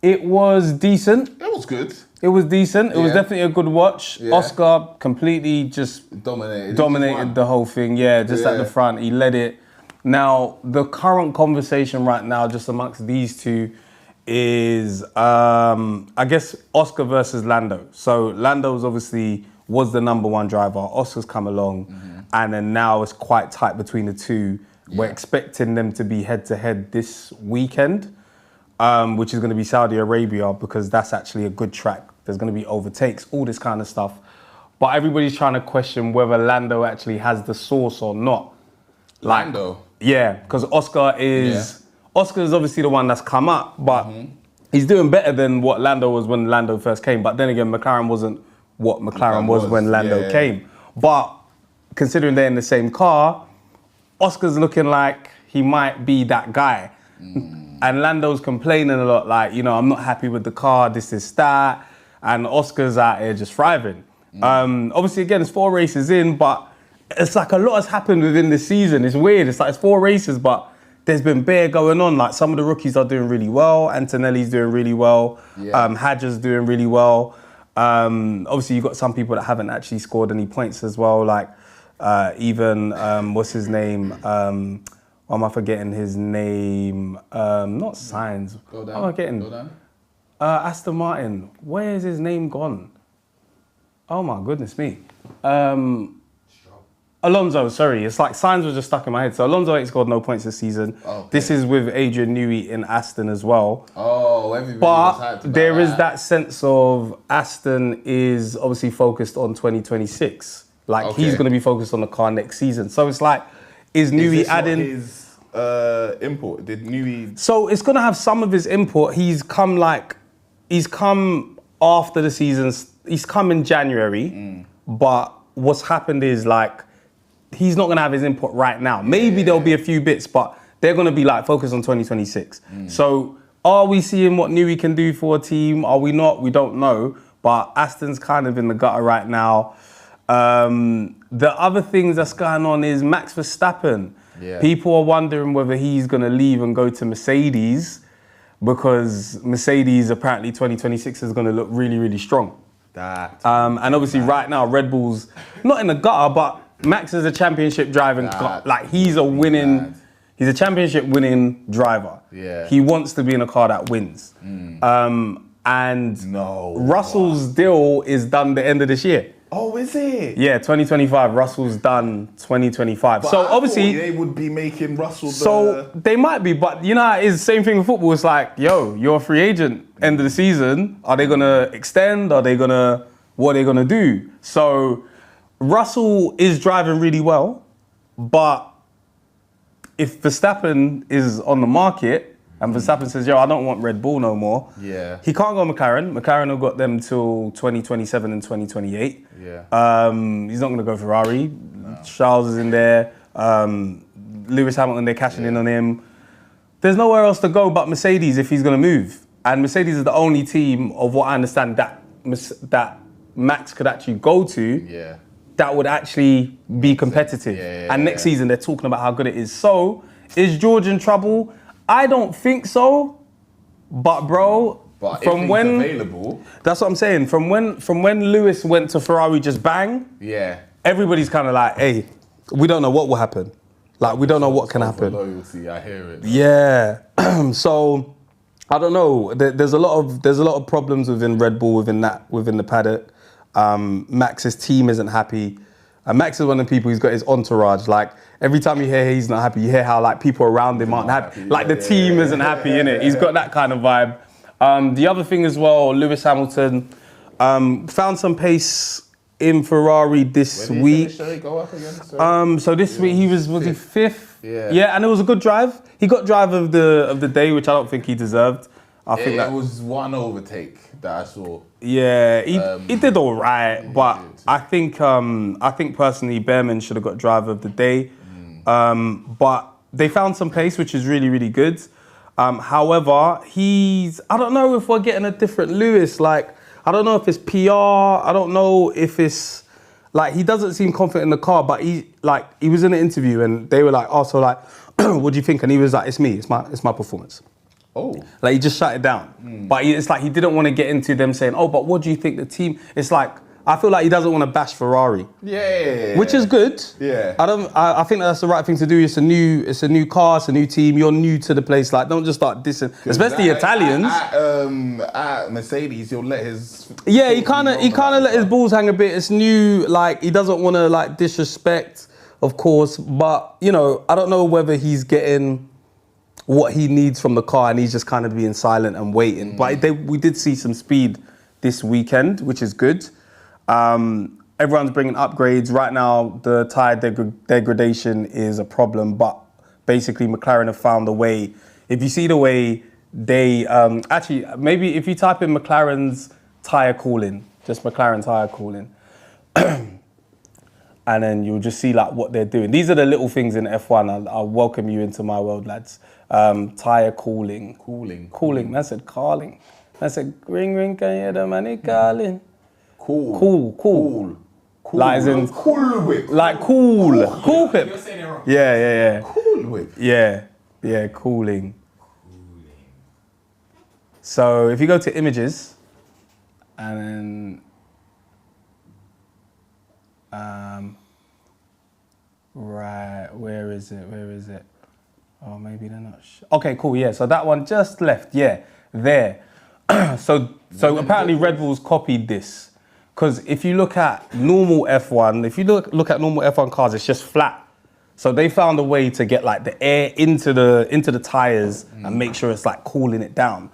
it was decent. It was good. It was decent. It was definitely a good watch. Yeah. Oscar completely just dominated the whole thing. Yeah, just at the front. He led it. Now, the current conversation right now, just amongst these two, is I guess Oscar versus Lando. So Lando's obviously was the number one driver. Oscar's come along, and then now it's quite tight between the two. Yeah. We're expecting them to be head to head this weekend, which is going to be Saudi Arabia, because that's actually a good track. There's going to be overtakes, all this kind of stuff. But everybody's trying to question whether Lando actually has the sauce or not. Lando? Yeah, because Oscar is obviously the one that's come up, but he's doing better than what Lando was when Lando first came. But then again, McLaren wasn't what McLaren was when Lando came. But considering they're in the same car, Oscar's looking like he might be that guy. And Lando's complaining a lot, like, I'm not happy with the car, this is that. And Oscar's out here just thriving. Obviously, again, it's 4 races in, but it's like a lot has happened within the season. It's weird. It's like it's 4 races, but there's been bare going on. Like, some of the rookies are doing really well. Antonelli's doing really well. Hadja's doing really well. Obviously, you've got some people that haven't actually scored any points as well. Like, even, what's his name? Or am I forgetting his name? Not Sainz. Go down. Am I getting? Go down. Aston Martin. Where is his name gone? Oh my goodness me. Alonso, sorry. It's like Sainz was just stuck in my head. So Alonso ain't scored no points this season. Okay. This is with Adrian Newey in Aston as well. Oh, everybody was hyped But about there is that sense of Aston is obviously focused on 2026. Like Okay. he's going to be focused on the car next season. So it's like, is Newey Is this adding? not his import? Did Newey? So it's going to have some of his import. He's come after the seasons. He's come in January, but what's happened is like, he's not going to have his input right now. Maybe there'll be a few bits, but they're going to be like focused on 2026. So are we seeing what Newey can do for a team? Are we not? We don't know. But Aston's kind of in the gutter right now. The other things that's going on is Max Verstappen. Yeah. People are wondering whether he's going to leave and go to Mercedes because Mercedes apparently 2026 is going to look really, really strong. And obviously right now Red Bull's not in the gutter, but Max is a championship driving car. Like he's a championship winning driver. Yeah. He wants to be in a car that wins. And Russell's deal is done the end of this year. Oh, is it? Yeah, 2025. Russell's done 2025. But so I obviously thought they would be making Russell. So they might be, but you know, it's the same thing with football. It's like, yo, you're a free agent end of the season. Are they gonna extend? What are they gonna do? So Russell is driving really well, but if Verstappen is on the market and Verstappen says, yo, I don't want Red Bull no more, he can't go McLaren. McLaren have got them till 2027 and 2028. He's not going to go Ferrari. No. Charles is in there. Lewis Hamilton, they're cashing in on him. There's nowhere else to go but Mercedes if he's going to move. And Mercedes is the only team, of what I understand, that Max could actually go to that would actually be competitive. And next season, they're talking about how good it is. So, is George in trouble? I don't think so. But bro, from when available, that's what I'm saying. From when Lewis went to Ferrari, just bang. Everybody's kind of like, hey, we don't know what will happen. Like we don't know what can happen. Loyalty, I hear it. Yeah. So I don't know. There's a lot of problems within Red Bull within the paddock. Max's team isn't happy. Max is one of the people who's got his entourage. Like every time you hear he's not happy, you hear how like people around him aren't happy. Like the team isn't happy, innit? He's got that kind of vibe. The other thing as well, Lewis Hamilton found some pace in Ferrari this week. Go up again, so this week he was he fifth? Yeah, and it was a good drive. He got driver of the day, which I don't think he deserved. I think that was one overtake that I saw. Yeah, he did all right, but I think personally Behrman should have got driver of the day. But they found some pace, which is really, really good. However, I don't know if we're getting a different Lewis. Like, I don't know if it's PR. I don't know if it's like he doesn't seem confident in the car. But he was in an interview and they were like, also like, what do you think? And he was like, it's me. It's my performance. Oh. Like he just shut it down. But it's like he didn't want to get into them saying, oh, but what do you think the team? It's like, I feel like he doesn't want to bash Ferrari. Yeah. Which is good. Yeah. I think that's the right thing to do. It's a new car, it's a new team. You're new to the place. Like, don't just start dissing, especially Italians. At Mercedes, he'll let his. Yeah, he kind of let his balls hang a bit. It's new. Like, he doesn't want to like disrespect, of course. But you know, I don't know whether he's getting what he needs from the car and he's just kind of being silent and waiting. But we did see some speed this weekend, which is good. Everyone's bringing upgrades. Right now, the tyre degradation is a problem, but basically McLaren have found a way. If you see the way they, actually, maybe if you type in McLaren's tyre cooling, just McLaren tyre cooling, and then you'll just see like what they're doing. These are the little things in F1. I'll welcome you into my world, lads. Tyre cooling. Cooling. That's it, calling. That's it, ring, ring, can you hear the money calling? Cool. Like as in, cool whip. Like cool. Cool whip. You're saying it wrong. Yeah. Cool whip. Yeah, cooling. So if you go to images, and then, right, where is it? Oh, maybe they're not. Okay, cool. Yeah, so that one just left. Yeah, there. so apparently Red Bull's copied this, because if you look at normal F1, if you look at normal F1 cars, it's just flat. So they found a way to get like the air into the tires and make sure it's like cooling it down.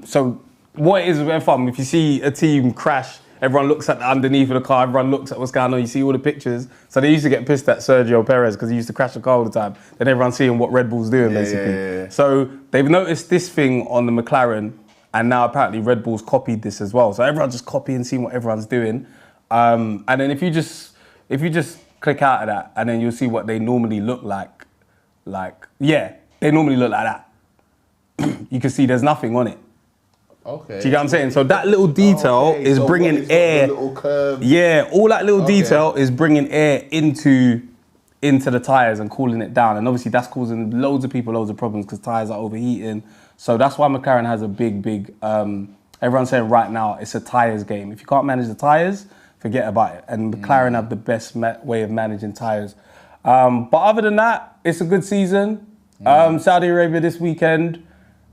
So what it is with F1, if you see a team crash, everyone looks at the underneath of the car, everyone looks at what's going on, you see all the pictures. So they used to get pissed at Sergio Perez because he used to crash the car all the time. Then everyone's seeing what Red Bull's doing, basically. Yeah. So they've noticed this thing on the McLaren, and now apparently Red Bull's copied this as well. So everyone's just copying, seeing what everyone's doing. And then if you just click out of that, and then you'll see what they normally look like. They normally look like that. You can see there's nothing on it. Okay. Do you get what I'm saying? So that little detail is so bringing air. Little curve. Yeah, all that little detail is bringing air into the tires and cooling it down. And obviously that's causing loads of people loads of problems because tires are overheating. So that's why McLaren has a big. Everyone's saying right now it's a tires game. If you can't manage the tires, forget about it. And McLaren have the best way of managing tires. But other than that, it's a good season. Saudi Arabia this weekend.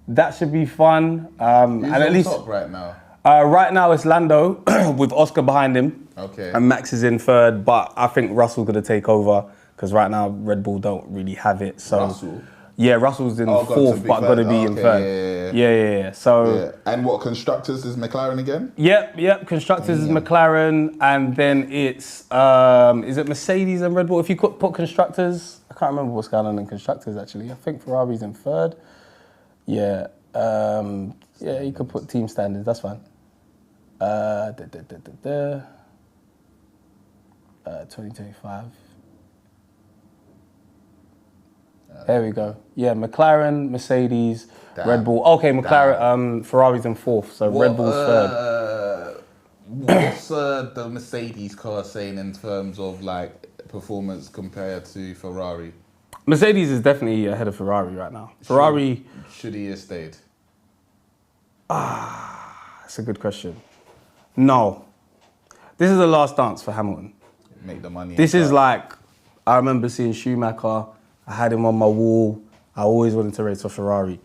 That should be fun. And at least top right now. Right now it's Lando with Oscar behind him. Okay. And Max is in third, but I think Russell's gonna take over because right now Red Bull don't really have it. So Russell? Yeah, Russell's in fourth, but gonna be in third. Yeah. So and what constructors is McLaren again? Yep. Constructors is McLaren, and then it's is it Mercedes and Red Bull? If you could put constructors, I can't remember what's going on in constructors actually. I think Ferrari's in third. Yeah, you could put team standards, that's fine. 2025. There we go. Yeah, McLaren, Mercedes, Red Bull. Okay, McLaren, Ferrari's in fourth, so Red Bull's third. What's the Mercedes car saying in terms of like performance compared to Ferrari? Mercedes is definitely ahead of Ferrari right now. Ferrari... Should he have stayed? That's a good question. No. This is the last dance for Hamilton. Make the money. This is like, I remember seeing Schumacher. I had him on my wall. I always wanted to race for Ferrari.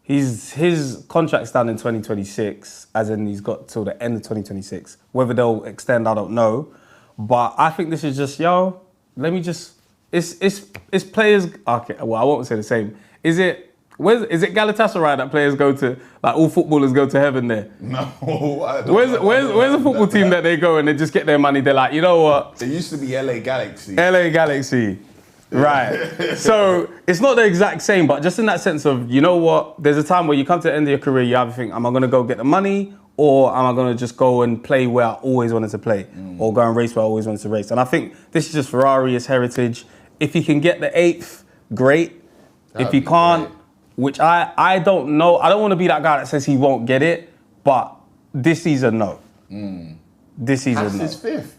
His contract's done in 2026, as in he's got till the end of 2026. Whether they'll extend, I don't know. But I think this is just, it's players. Okay, well, I won't say the same. Is it Galatasaray that players go to? Like all footballers go to heaven there? No, I don't. Where's a football team that they go and they just get their money? They're like, you know what? It used to be LA Galaxy. LA Galaxy, right? So it's not the exact same, but just in that sense of, you know what? There's a time where you come to the end of your career, you have to think, am I going to go get the money? Or am I going to just go and play where I always wanted to play? Or go and race where I always wanted to race? And I think this is just Ferrari, it's heritage. If he can get the 8th, great. If he can't, which I don't know. I don't want to be that guy that says he won't get it, but this season, no. This season, Haas no. is 5th.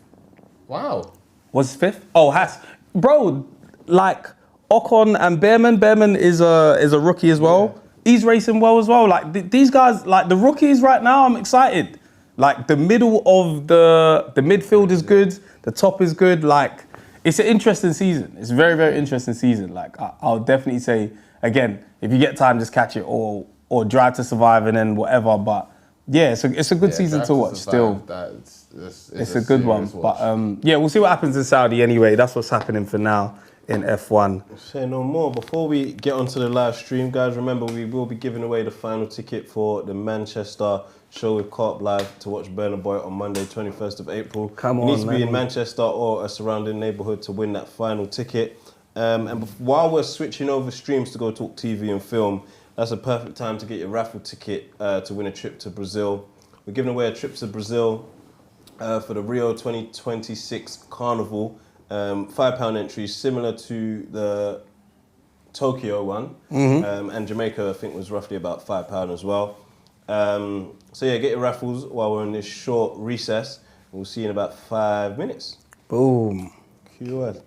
Wow. Was 5th? Oh, Haas. Bro, like Ocon and Behrman. Behrman is a rookie as well. Yeah. He's racing well as well. Like these guys, like the rookies right now, I'm excited. Like the middle of the midfield is good. The top is good. Like it's an interesting season. It's a very, very interesting season. Like I'll definitely say, again, if you get time, just catch it or Drive to Survive and then whatever. But yeah, it's a good season to watch still. It's a good one. But we'll see what happens in Saudi anyway. That's what's happening for now in F1. Say no more. Before we get onto the live stream, guys, remember we will be giving away the final ticket for the Manchester show with Carp Live to watch Burna Boy on Monday, 21st of April. Come on, you need to be in Manchester or a surrounding neighbourhood to win that final ticket. And while we're switching over streams to go talk TV and film, that's a perfect time to get your raffle ticket to win a trip to Brazil. We're giving away a trip to Brazil for the Rio 2026 Carnival. £5 entry, similar to the Tokyo one. And Jamaica, I think, was roughly about £5 as well. So yeah, get your raffles while we're in this short recess. We'll see you in about 5 minutes. Boom. QS.